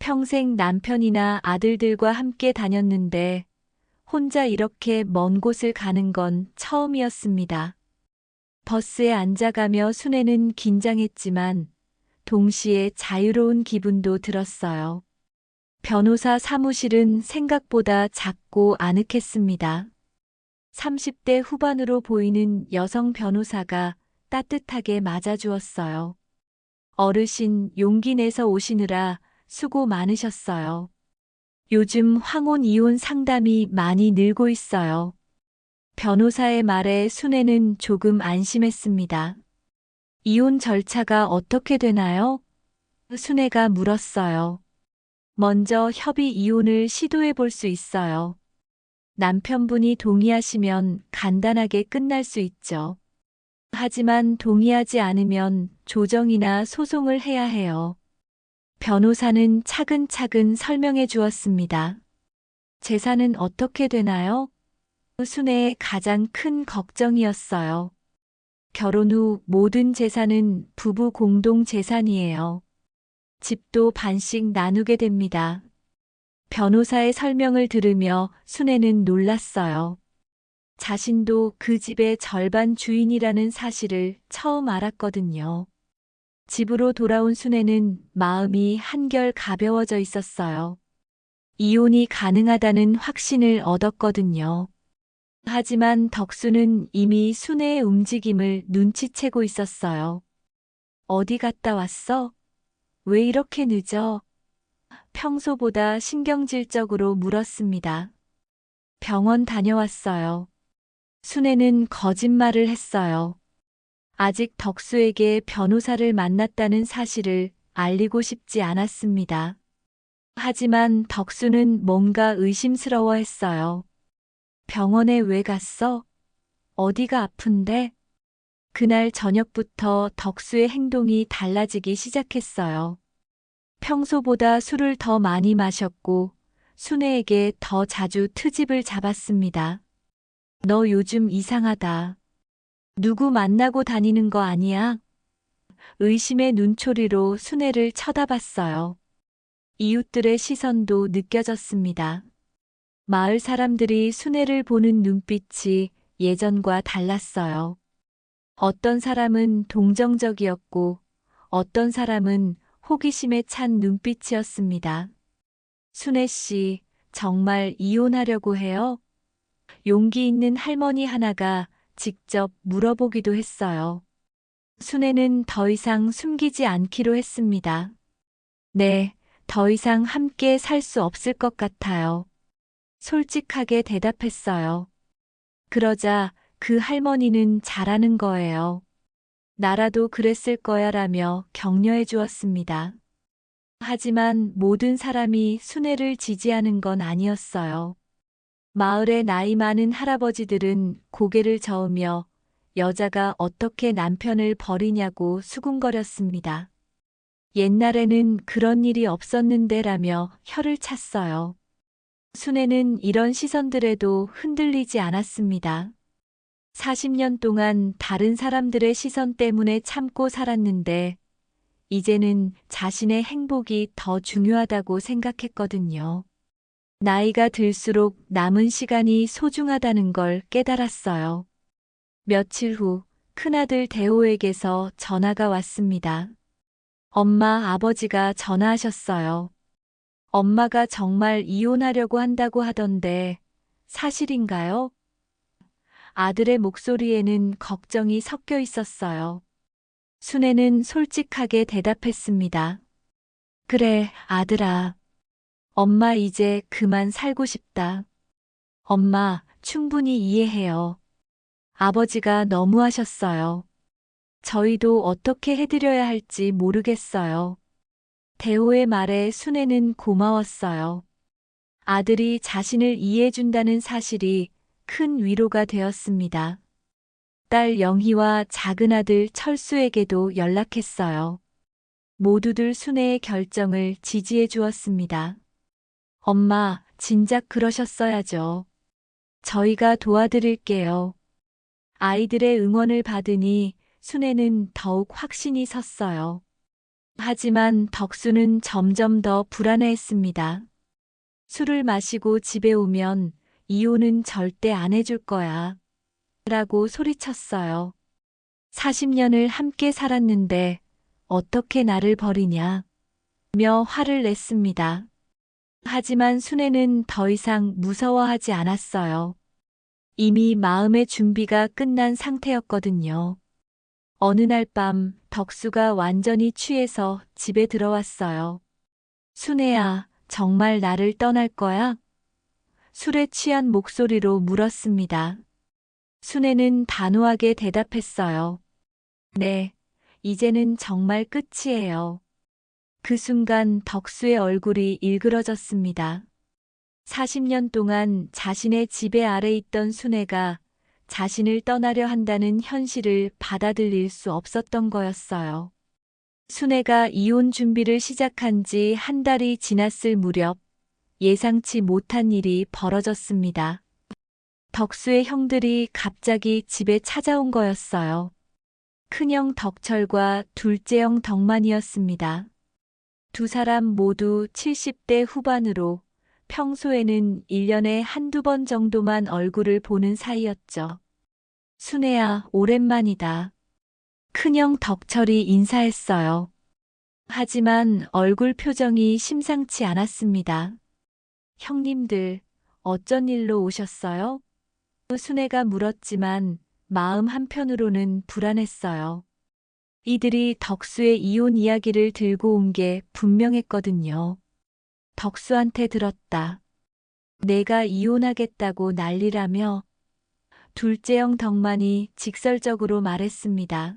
평생 남편이나 아들들과 함께 다녔는데 혼자 이렇게 먼 곳을 가는 건 처음이었습니다. 버스에 앉아가며 순애는 긴장했지만 동시에 자유로운 기분도 들었어요. 변호사 사무실은 생각보다 작고 아늑했습니다. 30대 후반으로 보이는 여성 변호사가 따뜻하게 맞아주었어요. 어르신 용기 내서 오시느라 수고 많으셨어요. 요즘 황혼 이혼 상담이 많이 늘고 있어요. 변호사의 말에 순애는 조금 안심했습니다. 이혼 절차가 어떻게 되나요? 순애가 물었어요. 먼저 협의 이혼을 시도해 볼 수 있어요. 남편분이 동의하시면 간단하게 끝날 수 있죠. 하지만 동의하지 않으면 조정이나 소송을 해야 해요. 변호사는 차근차근 설명해 주었습니다. 재산은 어떻게 되나요? 순애의 가장 큰 걱정이었어요. 결혼 후 모든 재산은 부부 공동 재산이에요. 집도 반씩 나누게 됩니다. 변호사의 설명을 들으며 순애는 놀랐어요. 자신도 그 집의 절반 주인이라는 사실을 처음 알았거든요. 집으로 돌아온 순애는 마음이 한결 가벼워져 있었어요. 이혼이 가능하다는 확신을 얻었거든요. 하지만 덕수는 이미 순애의 움직임을 눈치채고 있었어요. 어디 갔다 왔어? 왜 이렇게 늦어? 평소보다 신경질적으로 물었습니다. 병원 다녀왔어요. 순애는 거짓말을 했어요. 아직 덕수에게 변호사를 만났다는 사실을 알리고 싶지 않았습니다. 하지만 덕수는 뭔가 의심스러워 했어요. 병원에 왜 갔어? 어디가 아픈데? 그날 저녁부터 덕수의 행동이 달라지기 시작했어요. 평소보다 술을 더 많이 마셨고 순애에게 더 자주 트집을 잡았습니다. 너 요즘 이상하다. 누구 만나고 다니는 거 아니야? 의심의 눈초리로 순애를 쳐다봤어요. 이웃들의 시선도 느껴졌습니다. 마을 사람들이 순애를 보는 눈빛이 예전과 달랐어요. 어떤 사람은 동정적이었고 어떤 사람은 호기심에 찬 눈빛이었습니다. 순애 씨, 정말 이혼하려고 해요? 용기 있는 할머니 하나가 직접 물어보기도 했어요. 순애는 더 이상 숨기지 않기로 했습니다. 네, 더 이상 함께 살 수 없을 것 같아요. 솔직하게 대답했어요. 그러자 그 할머니는 잘하는 거예요. 나라도 그랬을 거야 라며 격려해 주었습니다. 하지만 모든 사람이 순애를 지지하는 건 아니었어요. 마을의 나이 많은 할아버지들은 고개를 저으며 여자가 어떻게 남편을 버리냐고 수군거렸습니다. 옛날에는 그런 일이 없었는데라며 혀를 찼어요. 순애는 이런 시선들에도 흔들리지 않았습니다. 40년 동안 다른 사람들의 시선 때문에 참고 살았는데 이제는 자신의 행복이 더 중요하다고 생각했거든요. 나이가 들수록 남은 시간이 소중하다는 걸 깨달았어요. 며칠 후 큰아들 대호에게서 전화가 왔습니다. 엄마, 아버지가 전화하셨어요. 엄마가 정말 이혼하려고 한다고 하던데 사실인가요? 아들의 목소리에는 걱정이 섞여 있었어요. 순애는 솔직하게 대답했습니다. 그래, 아들아. 엄마 이제 그만 살고 싶다. 엄마, 충분히 이해해요. 아버지가 너무하셨어요. 저희도 어떻게 해드려야 할지 모르겠어요. 대호의 말에 순애는 고마웠어요. 아들이 자신을 이해해준다는 사실이 큰 위로가 되었습니다. 딸 영희와 작은아들 철수에게도 연락했어요. 모두들 순애의 결정을 지지해 주었습니다. 엄마, 진작 그러셨어야죠. 저희가 도와드릴게요. 아이들의 응원을 받으니 순애는 더욱 확신이 섰어요. 하지만 덕수는 점점 더 불안해했습니다. 술을 마시고 집에 오면 이혼은 절대 안 해줄 거야. 라고 소리쳤어요. 40년을 함께 살았는데 어떻게 나를 버리냐. 며 화를 냈습니다. 하지만 순애는 더 이상 무서워하지 않았어요. 이미 마음의 준비가 끝난 상태였거든요. 어느 날 밤 덕수가 완전히 취해서 집에 들어왔어요. 순애야, 정말 나를 떠날 거야? 술에 취한 목소리로 물었습니다. 순애는 단호하게 대답했어요. 네, 이제는 정말 끝이에요. 그 순간 덕수의 얼굴이 일그러졌습니다. 40년 동안 자신의 지배 아래 있던 순애가 자신을 떠나려 한다는 현실을 받아들일 수 없었던 거였어요. 순애가 이혼 준비를 시작한 지 한 달이 지났을 무렵 예상치 못한 일이 벌어졌습니다. 덕수의 형들이 갑자기 집에 찾아온 거였어요. 큰형 덕철과 둘째 형 덕만이었습니다. 두 사람 모두 70대 후반으로 평소에는 1년에 한두 번 정도만 얼굴을 보는 사이였죠. 순애야, 오랜만이다. 큰형 덕철이 인사했어요. 하지만 얼굴 표정이 심상치 않았습니다. 형님들, 어쩐 일로 오셨어요? 순애가 물었지만 마음 한편으로는 불안했어요. 이들이 덕수의 이혼 이야기를 들고 온 게 분명했거든요. 덕수한테 들었다. 내가 이혼하겠다고 난리라며 둘째 형 덕만이 직설적으로 말했습니다.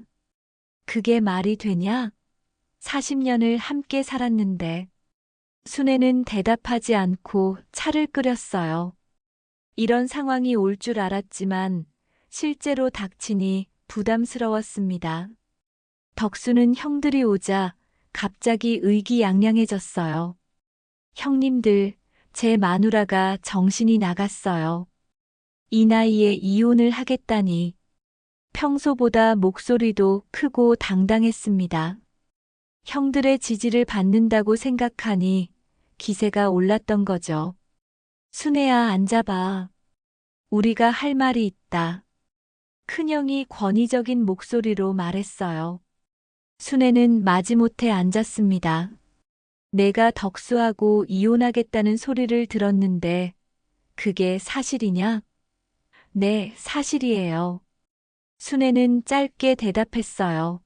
그게 말이 되냐? 40년을 함께 살았는데. 순애는 대답하지 않고 차를 끓였어요. 이런 상황이 올 줄 알았지만 실제로 닥치니 부담스러웠습니다. 덕수는 형들이 오자 갑자기 의기양양해졌어요. 형님들, 제 마누라가 정신이 나갔어요. 이 나이에 이혼을 하겠다니. 평소보다 목소리도 크고 당당했습니다. 형들의 지지를 받는다고 생각하니 기세가 올랐던 거죠. 순애야, 앉아봐. 우리가 할 말이 있다. 큰형이 권위적인 목소리로 말했어요. 순애는 마지못해 앉았습니다. 내가 덕수하고 이혼하겠다는 소리를 들었는데 그게 사실이냐? 네, 사실이에요. 순애는 짧게 대답했어요.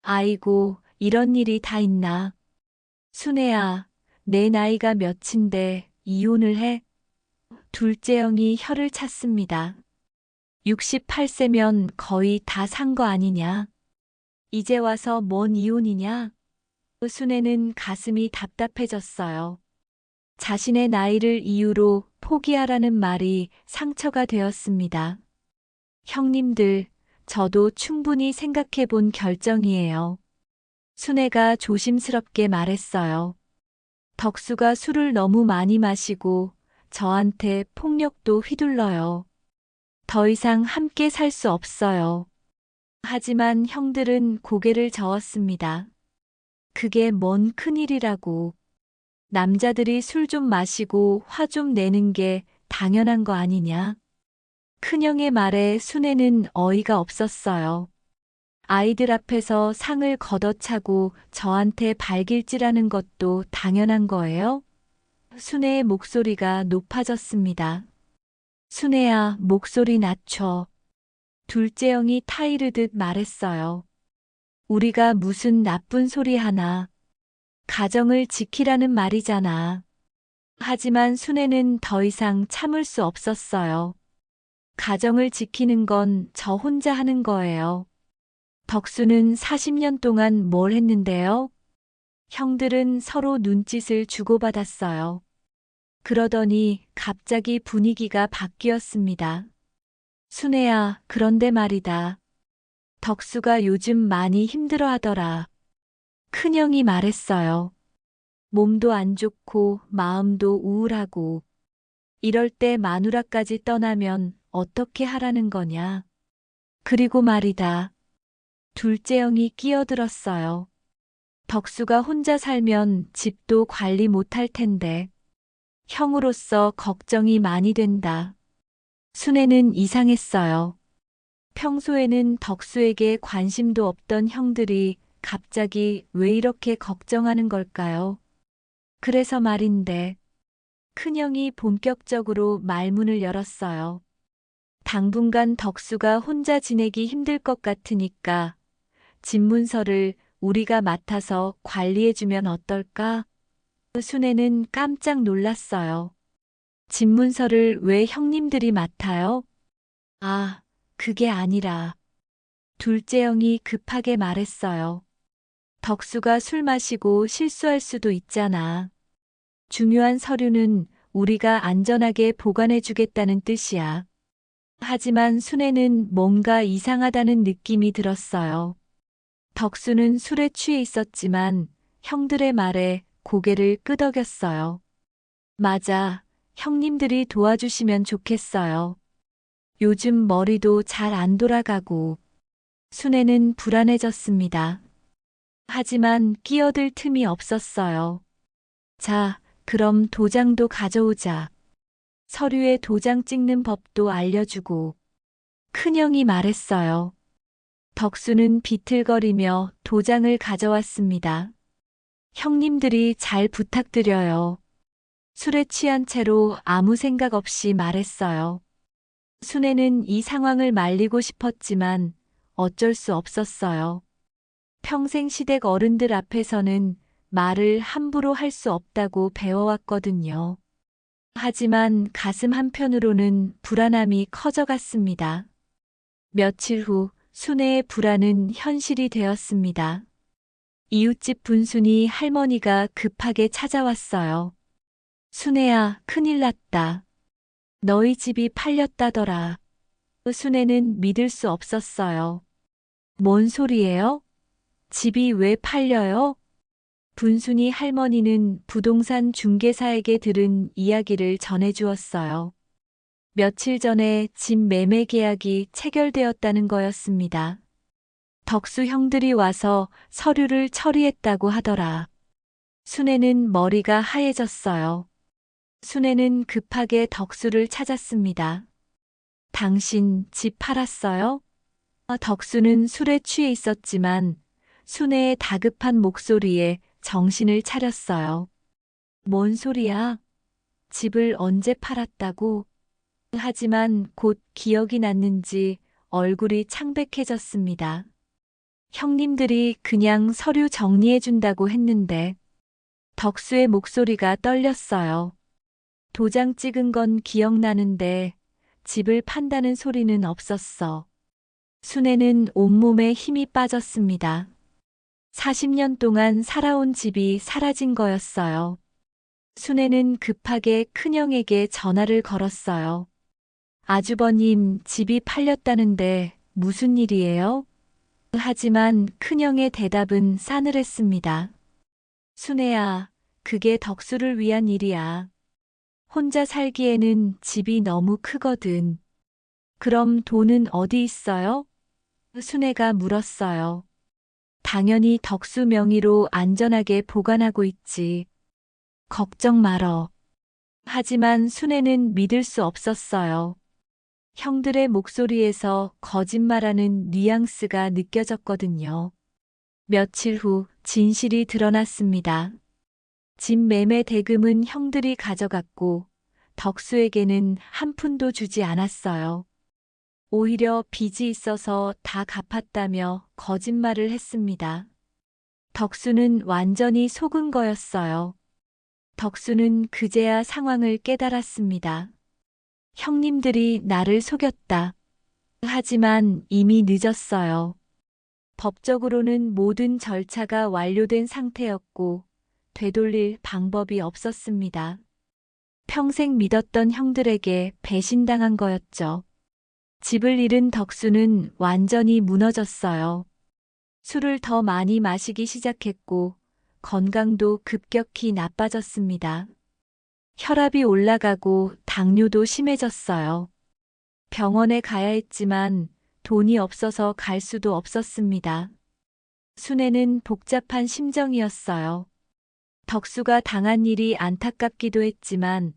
아이고, 이런 일이 다 있나? 순애야, 내 나이가 몇인데 이혼을 해? 둘째 형이 혀를 찼습니다. 68세면 거의 다 산 거 아니냐? 이제 와서 뭔 이혼이냐? 순애는 가슴이 답답해졌어요. 자신의 나이를 이유로 포기하라는 말이 상처가 되었습니다. 형님들, 저도 충분히 생각해 본 결정이에요. 순애가 조심스럽게 말했어요. 덕수가 술을 너무 많이 마시고 저한테 폭력도 휘둘러요. 더 이상 함께 살 수 없어요. 하지만 형들은 고개를 저었습니다. 그게 뭔 큰일이라고. 남자들이 술 좀 마시고 화 좀 내는 게 당연한 거 아니냐. 큰형의 말에 순애는 어이가 없었어요. 아이들 앞에서 상을 걷어차고 저한테 발길질하는 것도 당연한 거예요? 순애의 목소리가 높아졌습니다. 순애야, 목소리 낮춰. 둘째 형이 타이르듯 말했어요. 우리가 무슨 나쁜 소리 하나. 가정을 지키라는 말이잖아. 하지만 순애는 더 이상 참을 수 없었어요. 가정을 지키는 건 저 혼자 하는 거예요. 덕수는 40년 동안 뭘 했는데요? 형들은 서로 눈짓을 주고받았어요. 그러더니 갑자기 분위기가 바뀌었습니다. 순애야, 그런데 말이다. 덕수가 요즘 많이 힘들어 하더라. 큰형이 말했어요. 몸도 안 좋고 마음도 우울하고. 이럴 때 마누라까지 떠나면 어떻게 하라는 거냐. 그리고 말이다. 둘째 형이 끼어들었어요. 덕수가 혼자 살면 집도 관리 못할 텐데. 형으로서 걱정이 많이 된다. 순애는 이상했어요. 평소에는 덕수에게 관심도 없던 형들이 갑자기 왜 이렇게 걱정하는 걸까요? 그래서 말인데, 큰형이 본격적으로 말문을 열었어요. 당분간 덕수가 혼자 지내기 힘들 것 같으니까 집 문서를 우리가 맡아서 관리해주면 어떨까? 순애는 깜짝 놀랐어요. 집 문서를 왜 형님들이 맡아요? 아, 그게 아니라. 둘째 형이 급하게 말했어요. 덕수가 술 마시고 실수할 수도 있잖아. 중요한 서류는 우리가 안전하게 보관해주겠다는 뜻이야. 하지만 순애는 뭔가 이상하다는 느낌이 들었어요. 덕수는 술에 취해 있었지만 형들의 말에 고개를 끄덕였어요. 맞아, 형님들이 도와주시면 좋겠어요. 요즘 머리도 잘 안 돌아가고. 순애는 불안해졌습니다. 하지만 끼어들 틈이 없었어요. 자, 그럼 도장도 가져오자. 서류에 도장 찍는 법도 알려주고. 큰형이 말했어요. 덕수는 비틀거리며 도장을 가져왔습니다. 형님들이 잘 부탁드려요. 술에 취한 채로 아무 생각 없이 말했어요. 순애는 이 상황을 말리고 싶었지만 어쩔 수 없었어요. 평생 시댁 어른들 앞에서는 말을 함부로 할 수 없다고 배워왔거든요. 하지만 가슴 한편으로는 불안함이 커져갔습니다. 며칠 후 순애의 불안은 현실이 되었습니다. 이웃집 분순이 할머니가 급하게 찾아왔어요. 순애야, 큰일 났다. 너희 집이 팔렸다더라. 순애는 믿을 수 없었어요. 뭔 소리예요? 집이 왜 팔려요? 분순이 할머니는 부동산 중개사에게 들은 이야기를 전해주었어요. 며칠 전에 집 매매 계약이 체결되었다는 거였습니다. 덕수 형들이 와서 서류를 처리했다고 하더라. 순애는 머리가 하얘졌어요. 순애는 급하게 덕수를 찾았습니다. 당신 집 팔았어요? 덕수는 술에 취해 있었지만 순애의 다급한 목소리에 정신을 차렸어요. 뭔 소리야? 집을 언제 팔았다고? 하지만 곧 기억이 났는지 얼굴이 창백해졌습니다. 형님들이 그냥 서류 정리해준다고 했는데. 덕수의 목소리가 떨렸어요. 도장 찍은 건 기억나는데 집을 판다는 소리는 없었어. 순애는 온몸에 힘이 빠졌습니다. 40년 동안 살아온 집이 사라진 거였어요. 순애는 급하게 큰형에게 전화를 걸었어요. 아주버님, 집이 팔렸다는데 무슨 일이에요? 하지만 큰형의 대답은 싸늘했습니다. 순애야, 그게 덕수를 위한 일이야. 혼자 살기에는 집이 너무 크거든. 그럼 돈은 어디 있어요? 순애가 물었어요. 당연히 덕수 명의로 안전하게 보관하고 있지. 걱정 말어. 하지만 순애는 믿을 수 없었어요. 형들의 목소리에서 거짓말하는 뉘앙스가 느껴졌거든요. 며칠 후 진실이 드러났습니다. 집 매매 대금은 형들이 가져갔고 덕수에게는 한 푼도 주지 않았어요. 오히려 빚이 있어서 다 갚았다며 거짓말을 했습니다. 덕수는 완전히 속은 거였어요. 덕수는 그제야 상황을 깨달았습니다. 형님들이 나를 속였다. 하지만 이미 늦었어요. 법적으로는 모든 절차가 완료된 상태였고 되돌릴 방법이 없었습니다. 평생 믿었던 형들에게 배신당한 거였죠. 집을 잃은 덕수는 완전히 무너졌어요. 술을 더 많이 마시기 시작했고 건강도 급격히 나빠졌습니다. 혈압이 올라가고 당뇨도 심해졌어요. 병원에 가야 했지만 돈이 없어서 갈 수도 없었습니다. 순애는 복잡한 심정이었어요. 덕수가 당한 일이 안타깝기도 했지만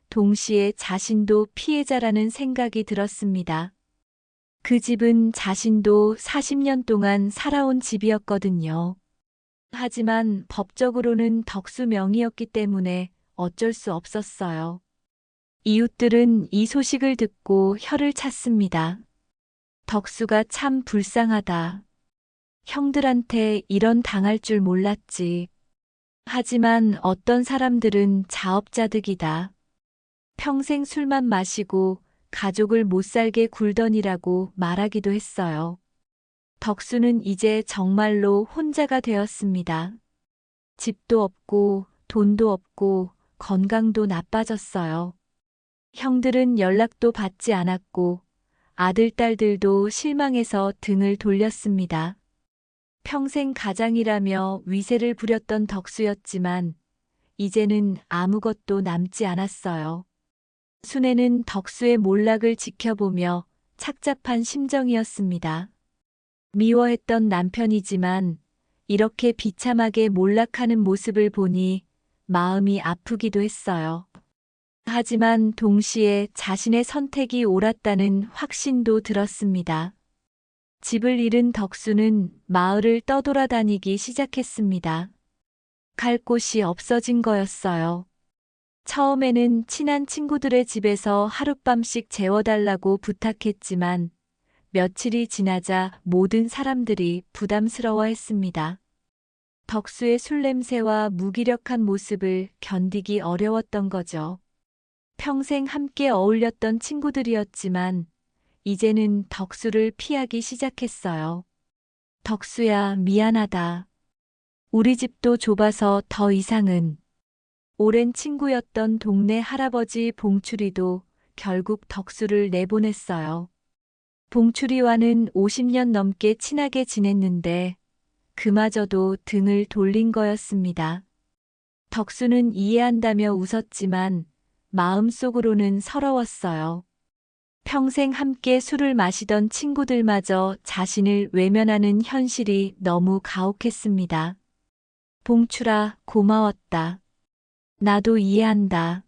동시에 자신도 피해자라는 생각이 들었습니다. 그 집은 자신도 40년 동안 살아온 집이었거든요. 하지만 법적으로는 덕수 명의였기 때문에 어쩔 수 없었어요. 이웃들은 이 소식을 듣고 혀를 찼습니다. 덕수가 참 불쌍하다. 형들한테 이런 당할 줄 몰랐지. 하지만 어떤 사람들은 자업자득이다. 평생 술만 마시고 가족을 못 살게 굴더니라고 말하기도 했어요. 덕수는 이제 정말로 혼자가 되었습니다. 집도 없고 돈도 없고 건강도 나빠졌어요. 형들은 연락도 받지 않았고 아들, 딸들도 실망해서 등을 돌렸습니다. 평생 가장이라며 위세를 부렸던 덕수였지만 이제는 아무것도 남지 않았어요. 순애는 덕수의 몰락을 지켜보며 착잡한 심정이었습니다. 미워했던 남편이지만 이렇게 비참하게 몰락하는 모습을 보니 마음이 아프기도 했어요. 하지만 동시에 자신의 선택이 옳았다는 확신도 들었습니다. 집을 잃은 덕수는 마을을 떠돌아다니기 시작했습니다. 갈 곳이 없어진 거였어요. 처음에는 친한 친구들의 집에서 하룻밤씩 재워달라고 부탁했지만 며칠이 지나자 모든 사람들이 부담스러워했습니다. 덕수의 술 냄새와 무기력한 모습을 견디기 어려웠던 거죠. 평생 함께 어울렸던 친구들이었지만 이제는 덕수를 피하기 시작했어요. 덕수야, 미안하다. 우리 집도 좁아서 더 이상은. 오랜 친구였던 동네 할아버지 봉추리도 결국 덕수를 내보냈어요. 봉추리와는 50년 넘게 친하게 지냈는데 그마저도 등을 돌린 거였습니다. 덕수는 이해한다며 웃었지만 마음속으로는 서러웠어요. 평생 함께 술을 마시던 친구들마저 자신을 외면하는 현실이 너무 가혹했습니다. 봉추라, 고마웠다. 나도 이해한다.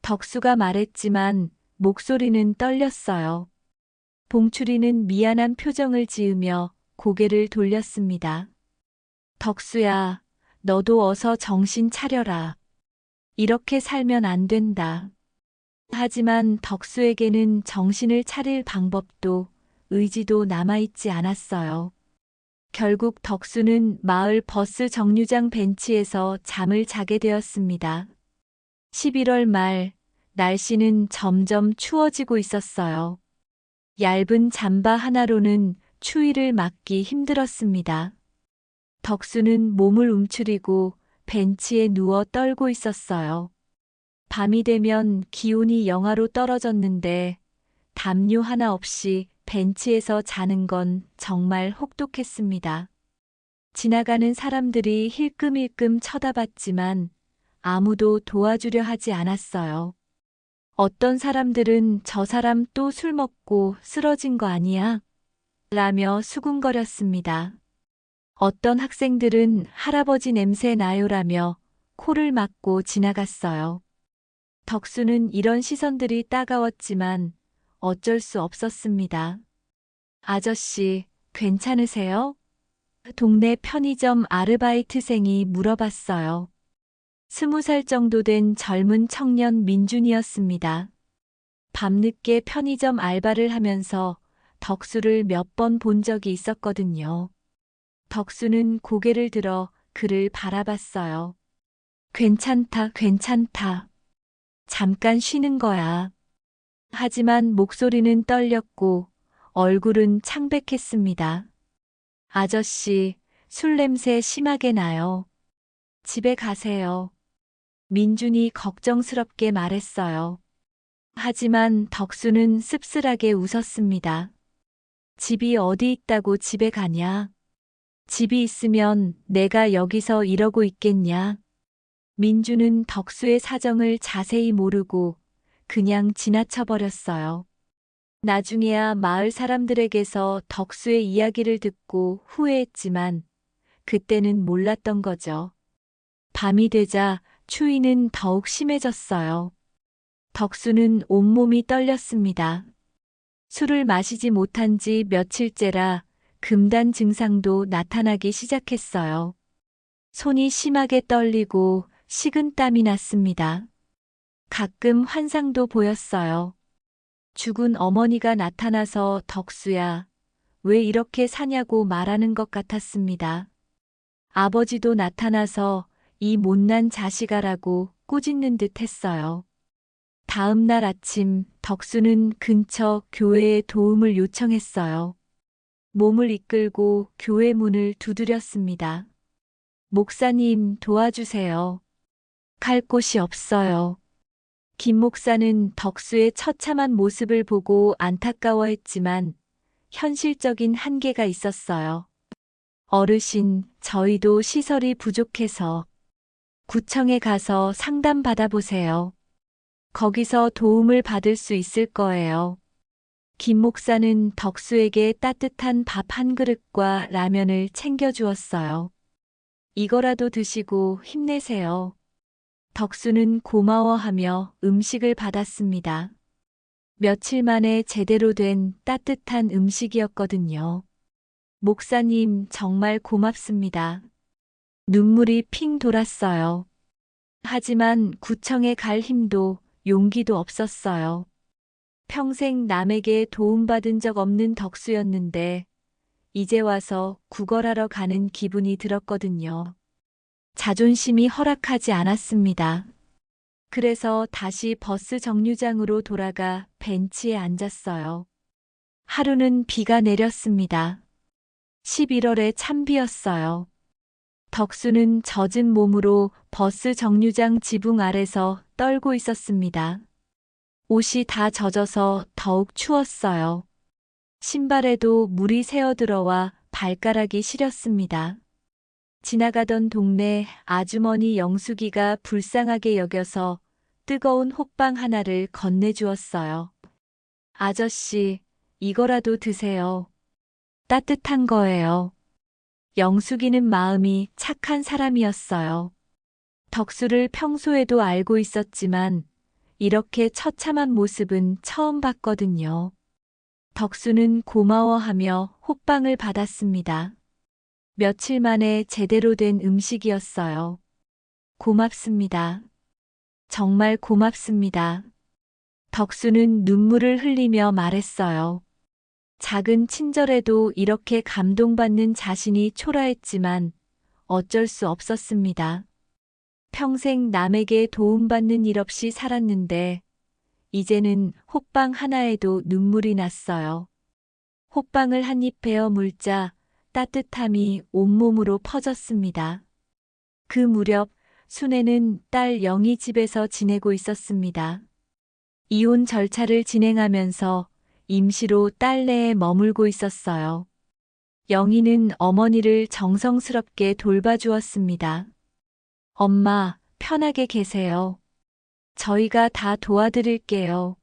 덕수가 말했지만 목소리는 떨렸어요. 봉추리는 미안한 표정을 지으며 고개를 돌렸습니다. 덕수야, 너도 어서 정신 차려라. 이렇게 살면 안 된다. 하지만 덕수에게는 정신을 차릴 방법도 의지도 남아있지 않았어요. 결국 덕수는 마을 버스 정류장 벤치에서 잠을 자게 되었습니다. 11월 말, 날씨는 점점 추워지고 있었어요. 얇은 잠바 하나로는 추위를 막기 힘들었습니다. 덕수는 몸을 움츠리고 벤치에 누워 떨고 있었어요. 밤이 되면 기온이 영하로 떨어졌는데 담요 하나 없이 벤치에서 자는 건 정말 혹독했습니다. 지나가는 사람들이 힐끔힐끔 쳐다봤지만 아무도 도와주려 하지 않았어요. 어떤 사람들은 저 사람 또 술 먹고 쓰러진 거 아니야? 라며 수군거렸습니다. 어떤 학생들은 할아버지 냄새 나요라며 코를 막고 지나갔어요. 덕수는 이런 시선들이 따가웠지만 어쩔 수 없었습니다. 아저씨, 괜찮으세요? 동네 편의점 아르바이트생이 물어봤어요. 20살 정도 된 젊은 청년 민준이었습니다. 밤늦게 편의점 알바를 하면서 덕수를 몇 번 본 적이 있었거든요. 덕수는 고개를 들어 그를 바라봤어요. 괜찮다, 괜찮다. 잠깐 쉬는 거야. 하지만 목소리는 떨렸고 얼굴은 창백했습니다. 아저씨, 술 냄새 심하게 나요. 집에 가세요. 민준이 걱정스럽게 말했어요. 하지만 덕수는 씁쓸하게 웃었습니다. 집이 어디 있다고 집에 가냐? 집이 있으면 내가 여기서 이러고 있겠냐? 민주는 덕수의 사정을 자세히 모르고 그냥 지나쳐버렸어요. 나중에야 마을 사람들에게서 덕수의 이야기를 듣고 후회했지만 그때는 몰랐던 거죠. 밤이 되자 추위는 더욱 심해졌어요. 덕수는 온몸이 떨렸습니다. 술을 마시지 못한 지 며칠째라 금단 증상도 나타나기 시작했어요. 손이 심하게 떨리고 식은땀이 났습니다. 가끔 환상도 보였어요. 죽은 어머니가 나타나서 덕수야, 왜 이렇게 사냐고 말하는 것 같았습니다. 아버지도 나타나서 이 못난 자식아라고 꾸짖는 듯 했어요. 다음 날 아침 덕수는 근처 교회에 도움을 요청했어요. 몸을 이끌고 교회 문을 두드렸습니다. 목사님 도와주세요. 갈 곳이 없어요. 김 목사는 덕수의 처참한 모습을 보고 안타까워했지만 현실적인 한계가 있었어요. 어르신, 저희도 시설이 부족해서 구청에 가서 상담 받아보세요. 거기서 도움을 받을 수 있을 거예요. 김 목사는 덕수에게 따뜻한 밥 한 그릇과 라면을 챙겨주었어요. 이거라도 드시고 힘내세요. 덕수는 고마워하며 음식을 받았습니다. 며칠 만에 제대로 된 따뜻한 음식이었거든요. 목사님, 정말 고맙습니다. 눈물이 핑 돌았어요. 하지만 구청에 갈 힘도 용기도 없었어요. 평생 남에게 도움받은 적 없는 덕수였는데 이제 와서 구걸하러 가는 기분이 들었거든요. 자존심이 허락하지 않았습니다. 그래서 다시 버스 정류장으로 돌아가 벤치에 앉았어요. 하루는 비가 내렸습니다. 11월에 찬비였어요. 덕수는 젖은 몸으로 버스 정류장 지붕 아래서 떨고 있었습니다. 옷이 다 젖어서 더욱 추웠어요. 신발에도 물이 새어들어와 발가락이 시렸습니다. 지나가던 동네 아주머니 영숙이가 불쌍하게 여겨서 뜨거운 호빵 하나를 건네주었어요. 아저씨, 이거라도 드세요. 따뜻한 거예요. 영숙이는 마음이 착한 사람이었어요. 덕수를 평소에도 알고 있었지만 이렇게 처참한 모습은 처음 봤거든요. 덕수는 고마워하며 호빵을 받았습니다. 며칠 만에 제대로 된 음식이었어요. 고맙습니다. 정말 고맙습니다. 덕수는 눈물을 흘리며 말했어요. 작은 친절에도 이렇게 감동받는 자신이 초라했지만 어쩔 수 없었습니다. 평생 남에게 도움받는 일 없이 살았는데 이제는 호빵 하나에도 눈물이 났어요. 호빵을 한 입 베어 물자 따뜻함이 온몸으로 퍼졌습니다. 그 무렵 순애는 딸 영희 집에서 지내고 있었습니다. 이혼 절차를 진행하면서 임시로 딸네에 머물고 있었어요. 영희는 어머니를 정성스럽게 돌봐주었습니다. 엄마, 편하게 계세요. 저희가 다 도와드릴게요.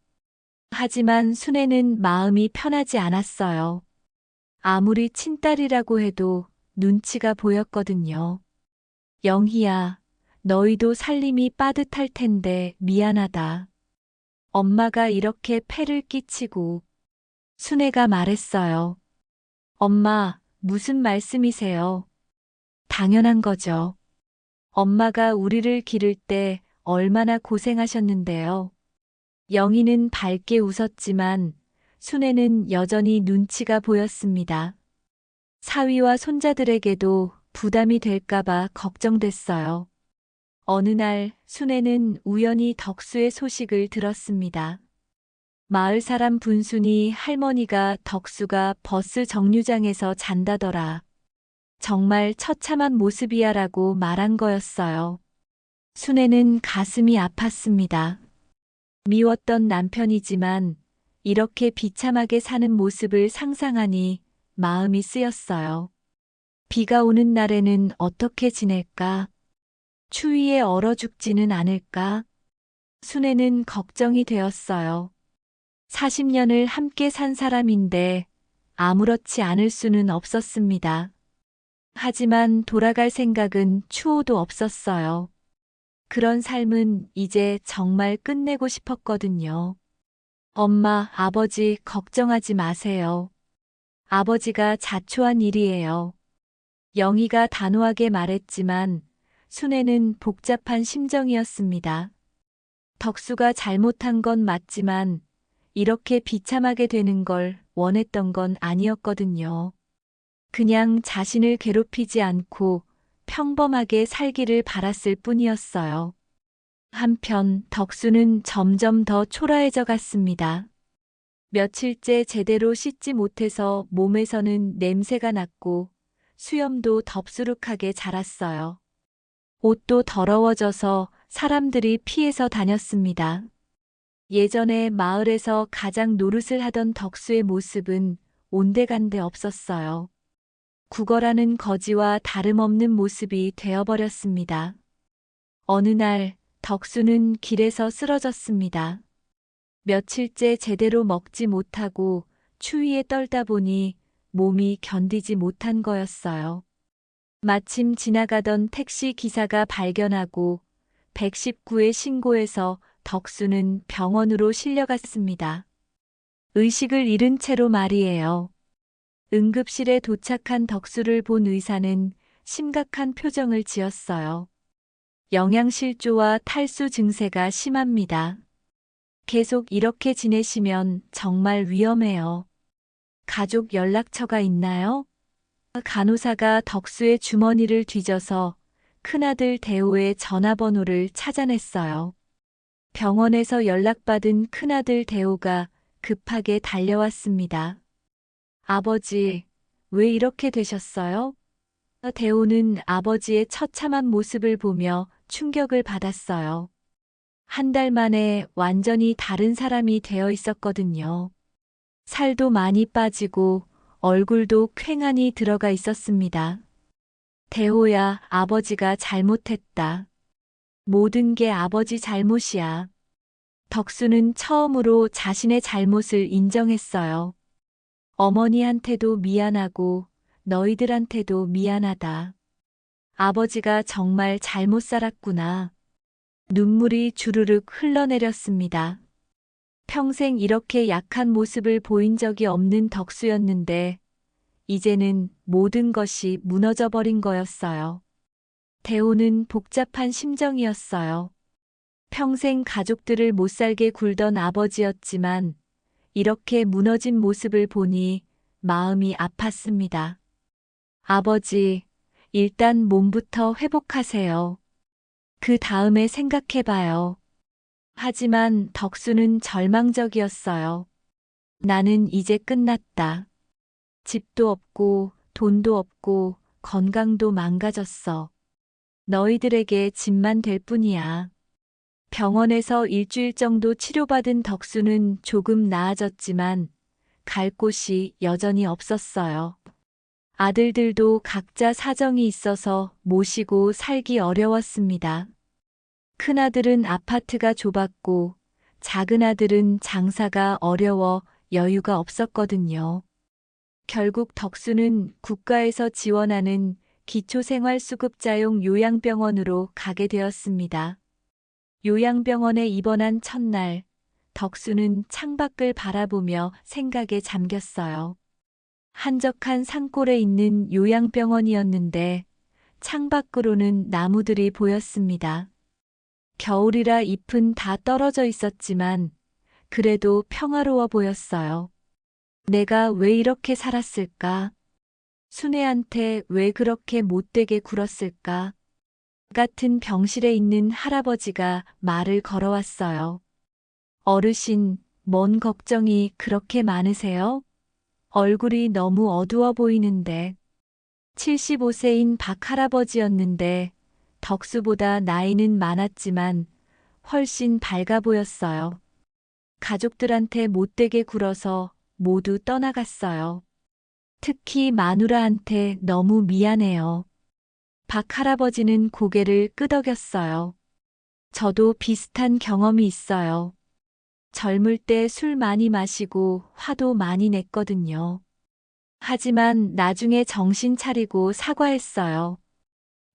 하지만 순애는 마음이 편하지 않았어요. 아무리 친딸이라고 해도 눈치가 보였거든요. 영희야, 너희도 살림이 빠듯할 텐데 미안하다. 엄마가 이렇게 폐를 끼치고. 순애가 말했어요. 엄마, 무슨 말씀이세요? 당연한 거죠. 엄마가 우리를 기를 때 얼마나 고생하셨는데요. 영희는 밝게 웃었지만 순애는 여전히 눈치가 보였습니다. 사위와 손자들에게도 부담이 될까봐 걱정됐어요. 어느 날 순애는 우연히 덕수의 소식을 들었습니다. 마을 사람 분순이 할머니가 덕수가 버스 정류장에서 잔다더라. 정말 처참한 모습이야라고 말한 거였어요. 순애는 가슴이 아팠습니다. 미웠던 남편이지만 이렇게 비참하게 사는 모습을 상상하니 마음이 쓰였어요. 비가 오는 날에는 어떻게 지낼까? 추위에 얼어 죽지는 않을까? 순애는 걱정이 되었어요. 40년을 함께 산 사람인데 아무렇지 않을 수는 없었습니다. 하지만 돌아갈 생각은 추호도 없었어요. 그런 삶은 이제 정말 끝내고 싶었거든요. 엄마, 아버지, 걱정하지 마세요. 아버지가 자초한 일이에요. 영희가 단호하게 말했지만 순애는 복잡한 심정이었습니다. 덕수가 잘못한 건 맞지만 이렇게 비참하게 되는 걸 원했던 건 아니었거든요. 그냥 자신을 괴롭히지 않고 평범하게 살기를 바랐을 뿐이었어요. 한편 덕수는 점점 더 초라해져 갔습니다. 며칠째 제대로 씻지 못해서 몸에서는 냄새가 났고 수염도 덥수룩하게 자랐어요. 옷도 더러워져서 사람들이 피해서 다녔습니다. 예전에 마을에서 가장 노릇을 하던 덕수의 모습은 온데간데 없었어요. 구걸하는 거지와 다름없는 모습이 되어버렸습니다. 어느 날 덕수는 길에서 쓰러졌습니다. 며칠째 제대로 먹지 못하고 추위에 떨다 보니 몸이 견디지 못한 거였어요. 마침 지나가던 택시 기사가 발견하고 119에 신고해서 덕수는 병원으로 실려갔습니다. 의식을 잃은 채로 말이에요. 응급실에 도착한 덕수를 본 의사는 심각한 표정을 지었어요. 영양실조와 탈수 증세가 심합니다. 계속 이렇게 지내시면 정말 위험해요. 가족 연락처가 있나요? 간호사가 덕수의 주머니를 뒤져서 큰아들 대호의 전화번호를 찾아냈어요. 병원에서 연락받은 큰아들 대호가 급하게 달려왔습니다. 아버지, 왜 이렇게 되셨어요? 대호는 아버지의 처참한 모습을 보며 충격을 받았어요. 한 달 만에 완전히 다른 사람이 되어 있었거든요. 살도 많이 빠지고 얼굴도 퀭하니 들어가 있었습니다. 대호야, 아버지가 잘못했다. 모든 게 아버지 잘못이야. 덕수는 처음으로 자신의 잘못을 인정했어요. 어머니한테도 미안하고 너희들한테도 미안하다. 아버지가 정말 잘못 살았구나. 눈물이 주르륵 흘러내렸습니다. 평생 이렇게 약한 모습을 보인 적이 없는 덕수였는데 이제는 모든 것이 무너져 버린 거였어요. 대호는 복잡한 심정이었어요. 평생 가족들을 못살게 굴던 아버지였지만 이렇게 무너진 모습을 보니 마음이 아팠습니다. 아버지, 일단 몸부터 회복하세요. 그 다음에 생각해봐요. 하지만 덕수는 절망적이었어요. 나는 이제 끝났다. 집도 없고 돈도 없고 건강도 망가졌어. 너희들에게 짐만 될 뿐이야. 병원에서 일주일 정도 치료받은 덕수는 조금 나아졌지만 갈 곳이 여전히 없었어요. 아들들도 각자 사정이 있어서 모시고 살기 어려웠습니다. 큰아들은 아파트가 좁았고 작은아들은 장사가 어려워 여유가 없었거든요. 결국 덕수는 국가에서 지원하는 기초생활수급자용 요양병원으로 가게 되었습니다. 요양병원에 입원한 첫날, 덕수는 창밖을 바라보며 생각에 잠겼어요. 한적한 산골에 있는 요양병원이었는데 창밖으로는 나무들이 보였습니다. 겨울이라 잎은 다 떨어져 있었지만 그래도 평화로워 보였어요. 내가 왜 이렇게 살았을까? 순애한테 왜 그렇게 못되게 굴었을까? 같은 병실에 있는 할아버지가 말을 걸어왔어요. 어르신, 뭔 걱정이 그렇게 많으세요? 얼굴이 너무 어두워 보이는데. 75세인 박 할아버지였는데 덕수보다 나이는 많았지만 훨씬 밝아 보였어요. 가족들한테 못되게 굴어서 모두 떠나갔어요. 특히 마누라한테 너무 미안해요. 박 할아버지는 고개를 끄덕였어요. 저도 비슷한 경험이 있어요. 젊을 때 술 많이 마시고 화도 많이 냈거든요. 하지만 나중에 정신 차리고 사과했어요.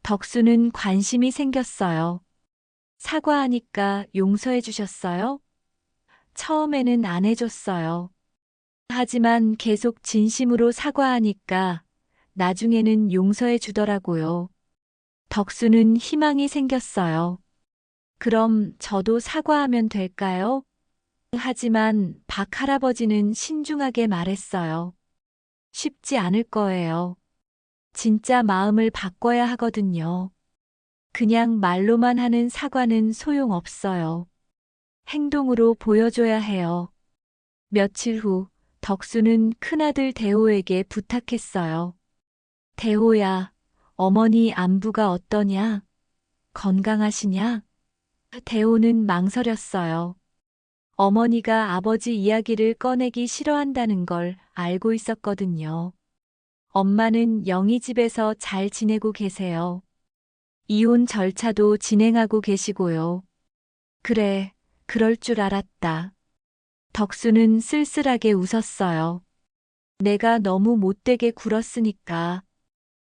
덕수는 관심이 생겼어요. 사과하니까 용서해 주셨어요? 처음에는 안 해줬어요. 하지만 계속 진심으로 사과하니까 나중에는 용서해 주더라고요. 덕수는 희망이 생겼어요. 그럼 저도 사과하면 될까요? 하지만 박 할아버지는 신중하게 말했어요. 쉽지 않을 거예요. 진짜 마음을 바꿔야 하거든요. 그냥 말로만 하는 사과는 소용없어요. 행동으로 보여줘야 해요. 며칠 후 덕수는 큰아들 대호에게 부탁했어요. 대호야, 어머니 안부가 어떠냐? 건강하시냐? 대호는 망설였어요. 어머니가 아버지 이야기를 꺼내기 싫어한다는 걸 알고 있었거든요. 엄마는 영희 집에서 잘 지내고 계세요. 이혼 절차도 진행하고 계시고요. 그래, 그럴 줄 알았다. 덕수는 쓸쓸하게 웃었어요. 내가 너무 못되게 굴었으니까.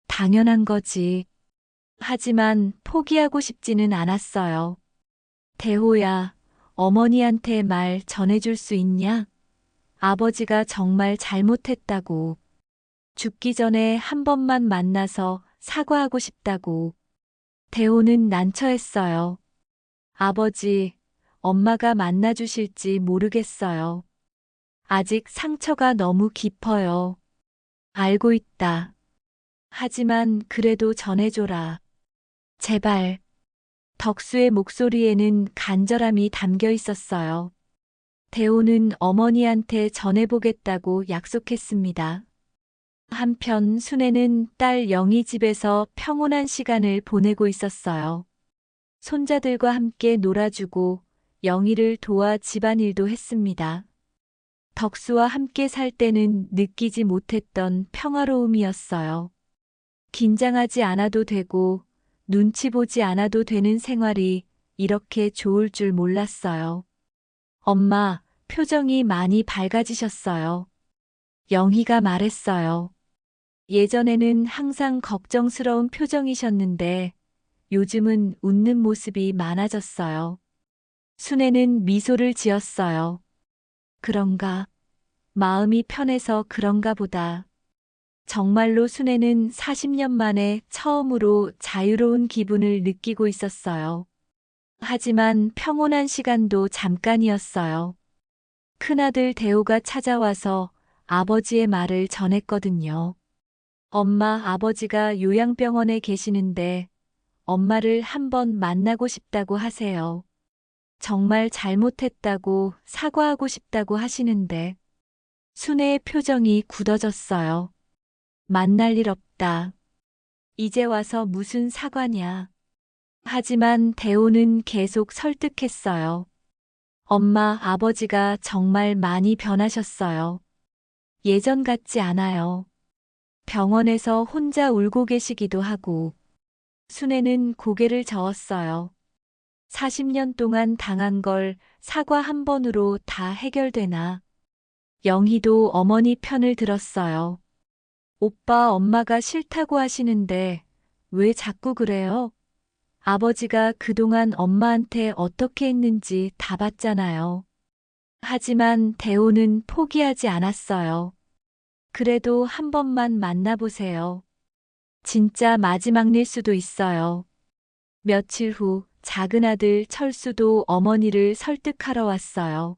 당연한 거지. 하지만 포기하고 싶지는 않았어요. 대호야, 어머니한테 말 전해줄 수 있냐? 아버지가 정말 잘못했다고. 죽기 전에 한 번만 만나서 사과하고 싶다고. 대호는 난처했어요. 아버지, 엄마가 만나주실지 모르겠어요. 아직 상처가 너무 깊어요. 알고 있다. 하지만 그래도 전해줘라. 제발. 덕수의 목소리에는 간절함이 담겨 있었어요. 대호는 어머니한테 전해보겠다고 약속했습니다. 한편 순애는 딸 영희 집에서 평온한 시간을 보내고 있었어요. 손자들과 함께 놀아주고 영희를 도와 집안일도 했습니다. 덕수와 함께 살 때는 느끼지 못했던 평화로움이었어요. 긴장하지 않아도 되고 눈치 보지 않아도 되는 생활이 이렇게 좋을 줄 몰랐어요. 엄마, 표정이 많이 밝아지셨어요. 영희가 말했어요. 예전에는 항상 걱정스러운 표정이셨는데 요즘은 웃는 모습이 많아졌어요. 순애는 미소를 지었어요. 그런가? 마음이 편해서 그런가 보다. 정말로 순애는 40년 만에 처음으로 자유로운 기분을 느끼고 있었어요. 하지만 평온한 시간도 잠깐이었어요. 큰아들 대호가 찾아와서 아버지의 말을 전했거든요. 엄마, 아버지가 요양병원에 계시는데 엄마를 한번 만나고 싶다고 하세요. 정말 잘못했다고 사과하고 싶다고 하시는데 순애의 표정이 굳어졌어요. 만날 일 없다. 이제 와서 무슨 사과냐. 하지만 대호는 계속 설득했어요. 엄마, 아버지가 정말 많이 변하셨어요. 예전 같지 않아요. 병원에서 혼자 울고 계시기도 하고. 순애는 고개를 저었어요. 40년 동안 당한 걸 사과 한 번으로 다 해결되나. 영희도 어머니 편을 들었어요. 오빠, 엄마가 싫다고 하시는데 왜 자꾸 그래요? 아버지가 그동안 엄마한테 어떻게 했는지 다 봤잖아요. 하지만 대호는 포기하지 않았어요. 그래도 한 번만 만나보세요. 진짜 마지막일 수도 있어요. 며칠 후 작은 아들 철수도 어머니를 설득하러 왔어요.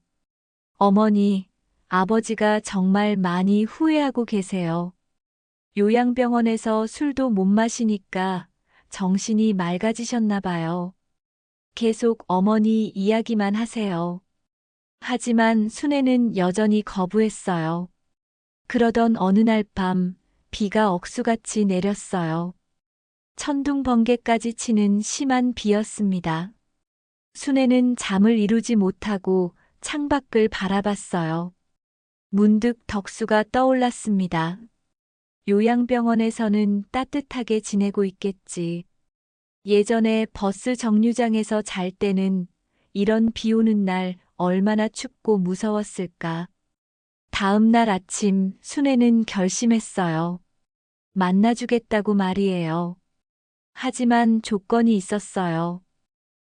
어머니, 아버지가 정말 많이 후회하고 계세요. 요양병원에서 술도 못 마시니까 정신이 맑아지셨나 봐요. 계속 어머니 이야기만 하세요. 하지만 순애는 여전히 거부했어요. 그러던 어느 날 밤 비가 억수같이 내렸어요. 천둥 번개까지 치는 심한 비였습니다. 순애는 잠을 이루지 못하고 창밖을 바라봤어요. 문득 덕수가 떠올랐습니다. 요양병원에서는 따뜻하게 지내고 있겠지. 예전에 버스 정류장에서 잘 때는 이런 비 오는 날 얼마나 춥고 무서웠을까. 다음 날 아침 순애는 결심했어요. 만나주겠다고 말이에요. 하지만 조건이 있었어요.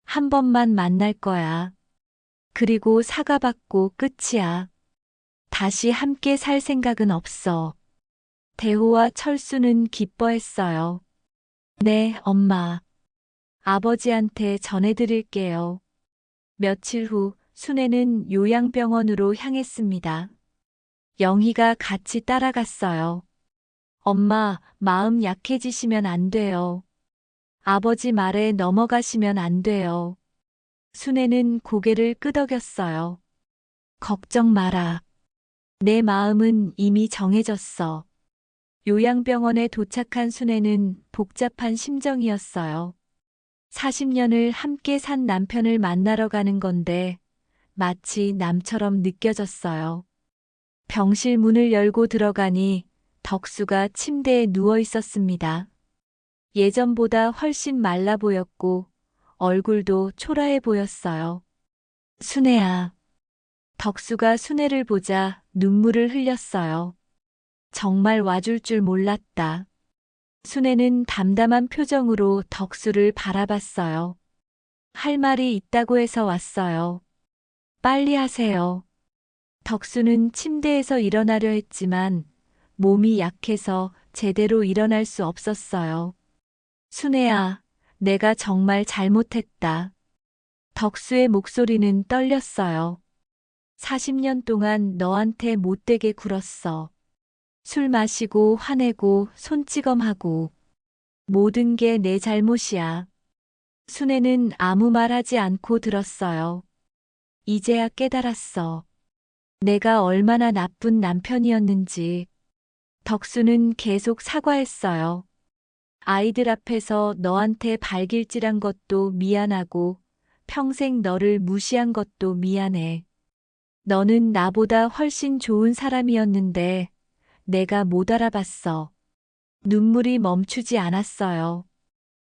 한 번만 만날 거야. 그리고 사과받고 끝이야. 다시 함께 살 생각은 없어. 대호와 철수는 기뻐했어요. 네, 엄마. 아버지한테 전해드릴게요. 며칠 후 순애는 요양병원으로 향했습니다. 영희가 같이 따라갔어요. 엄마, 마음 약해지시면 안 돼요. 아버지 말에 넘어가시면 안 돼요. 순애는 고개를 끄덕였어요. 걱정 마라. 내 마음은 이미 정해졌어. 요양병원에 도착한 순애는 복잡한 심정이었어요. 40년을 함께 산 남편을 만나러 가는 건데 마치 남처럼 느껴졌어요. 병실 문을 열고 들어가니 덕수가 침대에 누워 있었습니다. 예전보다 훨씬 말라 보였고 얼굴도 초라해 보였어요. 순애야. 덕수가 순애를 보자 눈물을 흘렸어요. 정말 와줄 줄 몰랐다. 순애는 담담한 표정으로 덕수를 바라봤어요. 할 말이 있다고 해서 왔어요. 빨리 하세요. 덕수는 침대에서 일어나려 했지만 몸이 약해서 제대로 일어날 수 없었어요. 순애야, 내가 정말 잘못했다. 덕수의 목소리는 떨렸어요. 40년 동안 너한테 못되게 굴었어. 술 마시고 화내고 손찌검하고 모든 게 내 잘못이야. 순애는 아무 말 하지 않고 들었어요. 이제야 깨달았어. 내가 얼마나 나쁜 남편이었는지. 덕수는 계속 사과했어요. 아이들 앞에서 너한테 발길질한 것도 미안하고 평생 너를 무시한 것도 미안해. 너는 나보다 훨씬 좋은 사람이었는데 내가 못 알아봤어. 눈물이 멈추지 않았어요.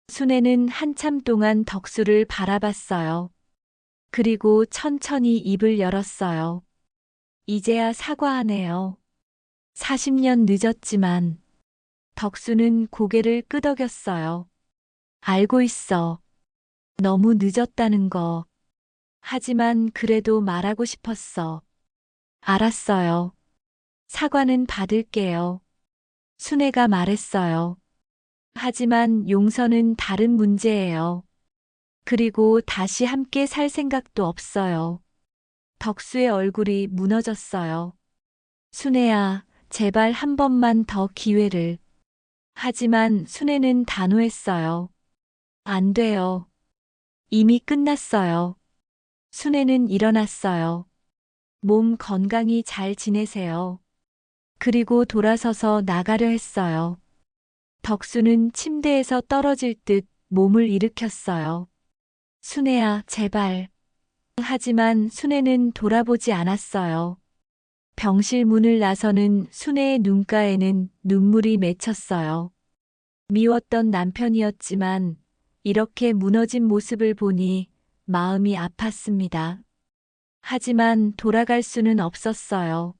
순애는 한참 동안 덕수를 바라봤어요. 그리고 천천히 입을 열었어요. 이제야 사과하네요. 40년 늦었지만. 덕수는 고개를 끄덕였어요. 알고 있어. 너무 늦었다는 거. 하지만 그래도 말하고 싶었어. 알았어요. 사과는 받을게요. 순애가 말했어요. 하지만 용서는 다른 문제예요. 그리고 다시 함께 살 생각도 없어요. 덕수의 얼굴이 무너졌어요. 순애야, 제발 한 번만 더 기회를. 하지만 순애는 단호했어요. 안 돼요. 이미 끝났어요. 순애는 일어났어요. 몸 건강히 잘 지내세요. 그리고 돌아서서 나가려 했어요. 덕수는 침대에서 떨어질 듯 몸을 일으켰어요. 순애야, 제발. 하지만 순애는 돌아보지 않았어요. 병실 문을 나서는 순애의 눈가에는 눈물이 맺혔어요. 미웠던 남편이었지만 이렇게 무너진 모습을 보니 마음이 아팠습니다. 하지만 돌아갈 수는 없었어요.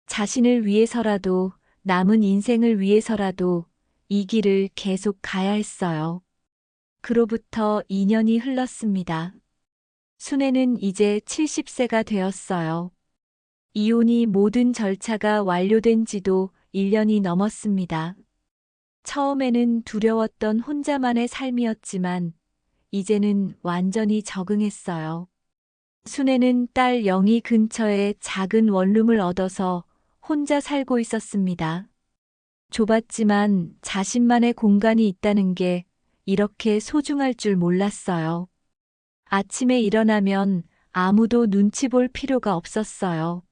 자신을 위해서라도 남은 인생을 위해서라도 이 길을 계속 가야 했어요. 그로부터 2년이 흘렀습니다. 순애는 이제 70세가 되었어요. 이혼이 모든 절차가 완료된 지도 1년이 넘었습니다. 처음에는 두려웠던 혼자만의 삶이었지만 이제는 완전히 적응했어요. 순애는 딸 영희 근처에 작은 원룸을 얻어서 혼자 살고 있었습니다. 좁았지만 자신만의 공간이 있다는 게 이렇게 소중할 줄 몰랐어요. 아침에 일어나면 아무도 눈치 볼 필요가 없었어요.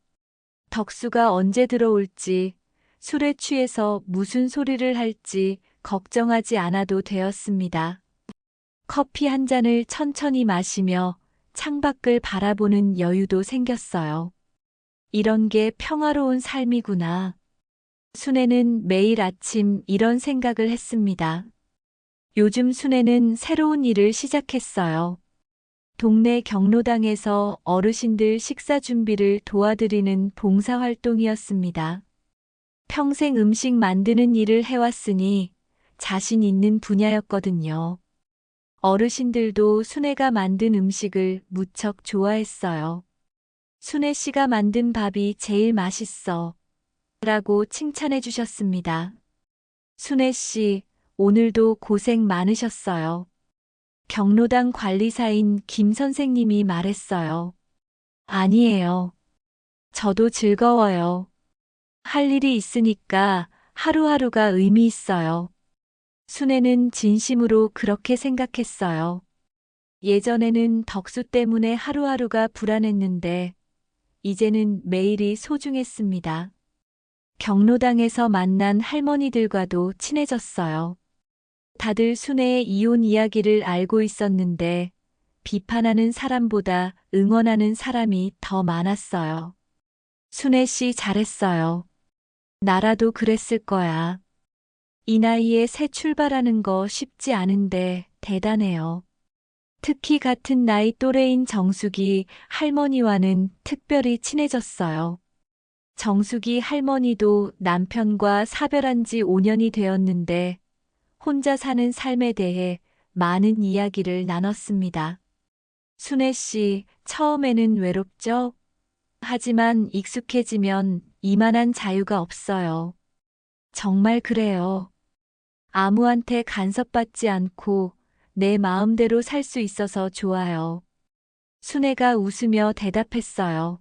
덕수가 언제 들어올지, 술에 취해서 무슨 소리를 할지 걱정하지 않아도 되었습니다. 커피 한 잔을 천천히 마시며 창밖을 바라보는 여유도 생겼어요. 이런 게 평화로운 삶이구나. 순애는 매일 아침 이런 생각을 했습니다. 요즘 순애는 새로운 일을 시작했어요. 동네 경로당에서 어르신들 식사 준비를 도와드리는 봉사활동이었습니다. 평생 음식 만드는 일을 해왔으니 자신 있는 분야였거든요. 어르신들도 순애가 만든 음식을 무척 좋아했어요. 순애 씨가 만든 밥이 제일 맛있어 라고 칭찬해 주셨습니다. 순애 씨, 오늘도 고생 많으셨어요. 경로당 관리사인 김 선생님이 말했어요. 아니에요. 저도 즐거워요. 할 일이 있으니까 하루하루가 의미 있어요. 순애는 진심으로 그렇게 생각했어요. 예전에는 덕수 때문에 하루하루가 불안했는데 이제는 매일이 소중했습니다. 경로당에서 만난 할머니들과도 친해졌어요. 다들 순애의 이혼 이야기를 알고 있었는데 비판하는 사람보다 응원하는 사람이 더 많았어요. 순애 씨 잘했어요. 나라도 그랬을 거야. 이 나이에 새 출발하는 거 쉽지 않은데 대단해요. 특히 같은 나이 또래인 정숙이 할머니와는 특별히 친해졌어요. 정숙이 할머니도 남편과 사별한 지 5년이 되었는데 혼자 사는 삶에 대해 많은 이야기를 나눴습니다. 순애 씨, 처음에는 외롭죠? 하지만 익숙해지면 이만한 자유가 없어요. 정말 그래요. 아무한테 간섭받지 않고 내 마음대로 살 수 있어서 좋아요. 순애가 웃으며 대답했어요.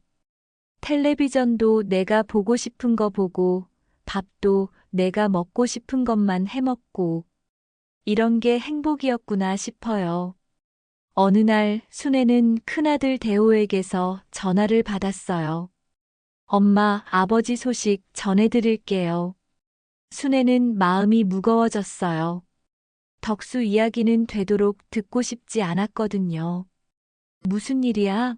텔레비전도 내가 보고 싶은 거 보고, 밥도 내가 먹고 싶은 것만 해 먹고, 이런 게 행복이었구나 싶어요. 어느 날 순애는 큰아들 대호에게서 전화를 받았어요. 엄마, 아버지 소식 전해드릴게요. 순애는 마음이 무거워졌어요. 덕수 이야기는 되도록 듣고 싶지 않았거든요. 무슨 일이야?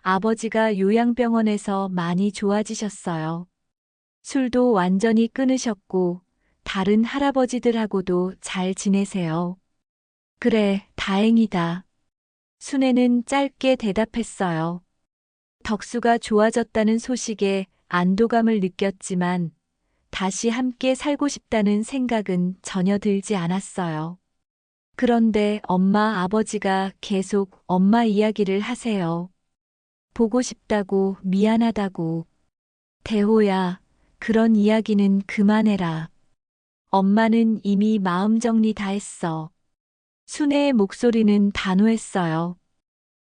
아버지가 요양병원에서 많이 좋아지셨어요. 술도 완전히 끊으셨고, 다른 할아버지들하고도 잘 지내세요. 그래, 다행이다. 순애는 짧게 대답했어요. 덕수가 좋아졌다는 소식에 안도감을 느꼈지만 다시 함께 살고 싶다는 생각은 전혀 들지 않았어요. 그런데 엄마 아버지가 계속 엄마 이야기를 하세요. 보고 싶다고 미안하다고. 대호야, 그런 이야기는 그만해라. 엄마는 이미 마음 정리 다 했어. 순애의 목소리는 단호했어요.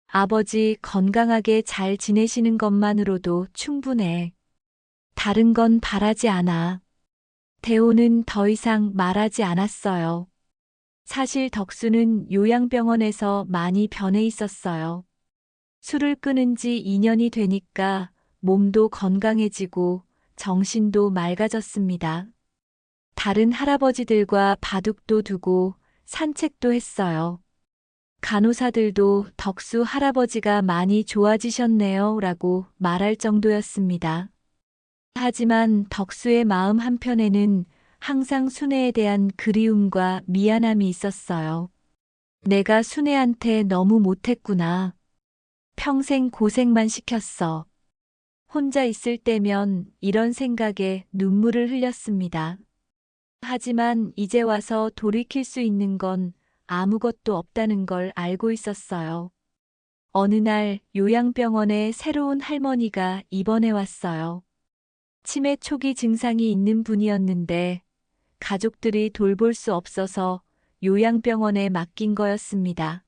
아버지 건강하게 잘 지내시는 것만으로도 충분해. 다른 건 바라지 않아. 대호는 더 이상 말하지 않았어요. 사실 덕수는 요양병원에서 많이 변해 있었어요. 술을 끊은 지 2년이 되니까 몸도 건강해지고 정신도 맑아졌습니다. 다른 할아버지들과 바둑도 두고 산책도 했어요. 간호사들도 덕수 할아버지가 많이 좋아지셨네요 라고 말할 정도였습니다. 하지만 덕수의 마음 한편에는 항상 순애에 대한 그리움과 미안함이 있었어요. 내가 순애한테 너무 못했구나. 평생 고생만 시켰어. 혼자 있을 때면 이런 생각에 눈물을 흘렸습니다. 하지만 이제 와서 돌이킬 수 있는 건 아무것도 없다는 걸 알고 있었어요. 어느 날 요양병원에 새로운 할머니가 입원해 왔어요. 치매 초기 증상이 있는 분이었는데 가족들이 돌볼 수 없어서 요양병원에 맡긴 거였습니다.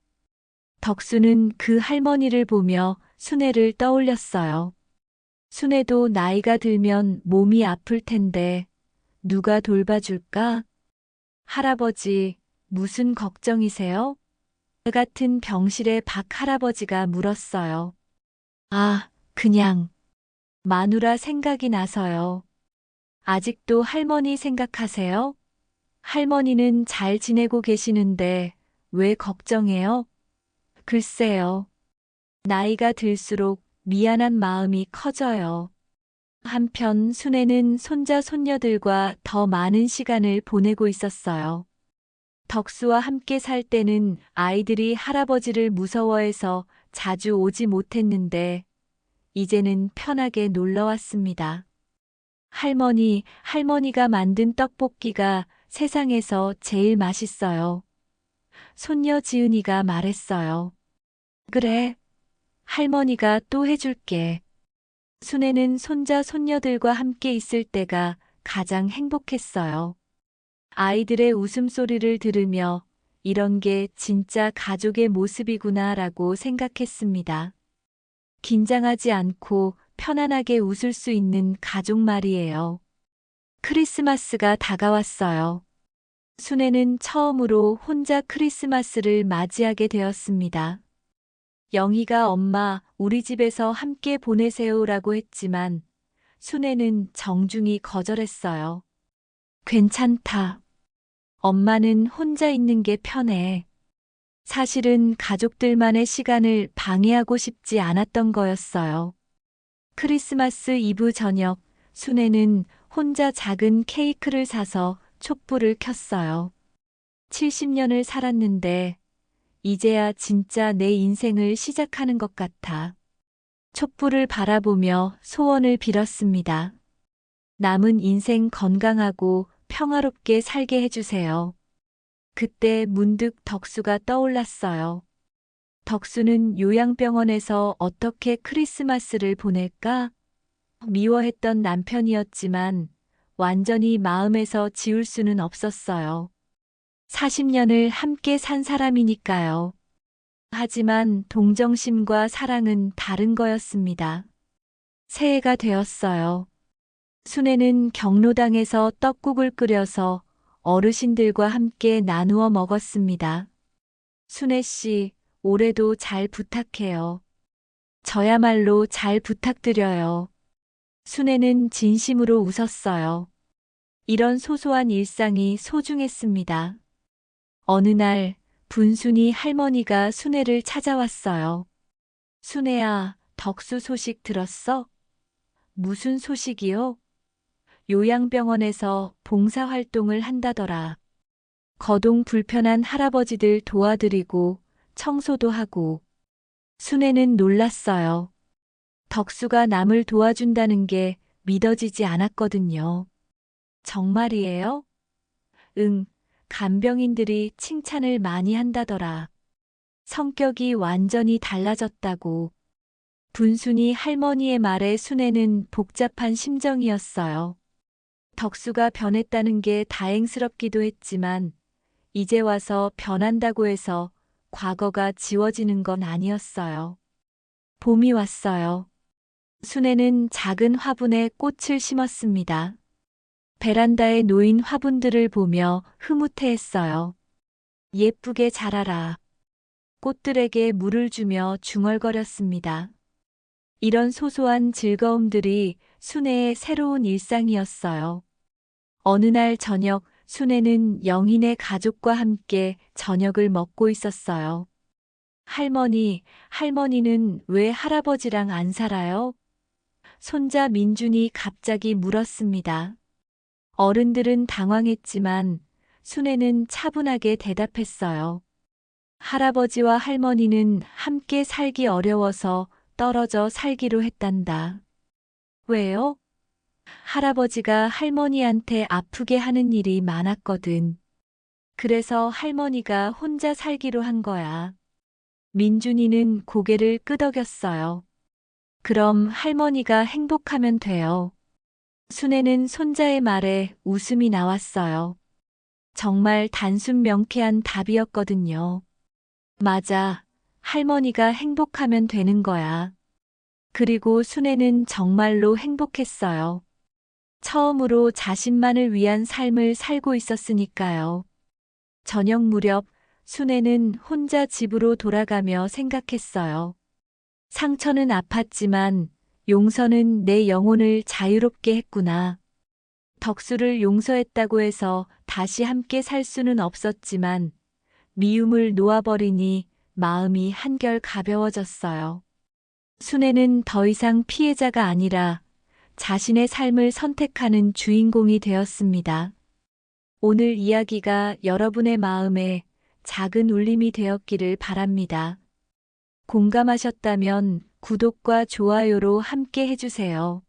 덕수는 그 할머니를 보며 순애를 떠올렸어요. 순애도 나이가 들면 몸이 아플 텐데 누가 돌봐줄까? 할아버지, 무슨 걱정이세요? 같은 병실의 박 할아버지가 물었어요. 아, 그냥 마누라 생각이 나서요. 아직도 할머니 생각하세요? 할머니는 잘 지내고 계시는데 왜 걱정해요? 글쎄요. 나이가 들수록 미안한 마음이 커져요. 한편 순애는 손자 손녀들과 더 많은 시간을 보내고 있었어요. 덕수와 함께 살 때는 아이들이 할아버지를 무서워해서 자주 오지 못했는데 이제는 편하게 놀러 왔습니다. 할머니가 만든 떡볶이가 세상에서 제일 맛있어요. 손녀 지은이가 말했어요. 그래, 할머니가 또 해줄게. 순애는 손자, 손녀들과 함께 있을 때가 가장 행복했어요. 아이들의 웃음소리를 들으며 이런 게 진짜 가족의 모습이구나라고 생각했습니다. 긴장하지 않고 편안하게 웃을 수 있는 가족 말이에요. 크리스마스가 다가왔어요. 순애는 처음으로 혼자 크리스마스를 맞이하게 되었습니다. 영희가 엄마, 우리 집에서 함께 보내세요라고 했지만 순애는 정중히 거절했어요. 괜찮다. 엄마는 혼자 있는 게 편해. 사실은 가족들만의 시간을 방해하고 싶지 않았던 거였어요. 크리스마스 이브 저녁, 순애는 혼자 작은 케이크를 사서 촛불을 켰어요. 70년을 살았는데 이제야 진짜 내 인생을 시작하는 것 같아. 촛불을 바라보며 소원을 빌었습니다. 남은 인생 건강하고 평화롭게 살게 해주세요. 그때 문득 덕수가 떠올랐어요. 덕수는 요양병원에서 어떻게 크리스마스를 보낼까? 미워했던 남편이었지만 완전히 마음에서 지울 수는 없었어요. 40년을 함께 산 사람이니까요. 하지만 동정심과 사랑은 다른 거였습니다. 새해가 되었어요. 순애는 경로당에서 떡국을 끓여서 어르신들과 함께 나누어 먹었습니다. 순애 씨, 올해도 잘 부탁해요. 저야말로 잘 부탁드려요. 순애는 진심으로 웃었어요. 이런 소소한 일상이 소중했습니다. 어느 날 분순이 할머니가 순애를 찾아왔어요. 순애야, 덕수 소식 들었어? 무슨 소식이요? 요양병원에서 봉사활동을 한다더라. 거동 불편한 할아버지들 도와드리고 청소도 하고. 순애는 놀랐어요. 덕수가 남을 도와준다는 게 믿어지지 않았거든요. 정말이에요? 응, 간병인들이 칭찬을 많이 한다더라. 성격이 완전히 달라졌다고. 분순이 할머니의 말에 순애는 복잡한 심정이었어요. 덕수가 변했다는 게 다행스럽기도 했지만 이제 와서 변한다고 해서 과거가 지워지는 건 아니었어요. 봄이 왔어요. 순애는 작은 화분에 꽃을 심었습니다. 베란다에 놓인 화분들을 보며 흐뭇해했어요. 예쁘게 자라라. 꽃들에게 물을 주며 중얼거렸습니다. 이런 소소한 즐거움들이 순애의 새로운 일상이었어요. 어느 날 저녁, 순애는 영희네 가족과 함께 저녁을 먹고 있었어요. 할머니는 왜 할아버지랑 안 살아요? 손자 민준이 갑자기 물었습니다. 어른들은 당황했지만 순애는 차분하게 대답했어요. 할아버지와 할머니는 함께 살기 어려워서 떨어져 살기로 했단다. 왜요? 할아버지가 할머니한테 아프게 하는 일이 많았거든. 그래서 할머니가 혼자 살기로 한 거야. 민준이는 고개를 끄덕였어요. 그럼 할머니가 행복하면 돼요. 순애는 손자의 말에 웃음이 나왔어요. 정말 단순 명쾌한 답이었거든요. 맞아, 할머니가 행복하면 되는 거야. 그리고 순애는 정말로 행복했어요. 처음으로 자신만을 위한 삶을 살고 있었으니까요. 저녁 무렵 순애는 혼자 집으로 돌아가며 생각했어요. 상처는 아팠지만 용서는 내 영혼을 자유롭게 했구나. 덕수를 용서했다고 해서 다시 함께 살 수는 없었지만 미움을 놓아버리니 마음이 한결 가벼워졌어요. 순애는 더 이상 피해자가 아니라 자신의 삶을 선택하는 주인공이 되었습니다. 오늘 이야기가 여러분의 마음에 작은 울림이 되었기를 바랍니다. 공감하셨다면 구독과 좋아요로 함께 해주세요.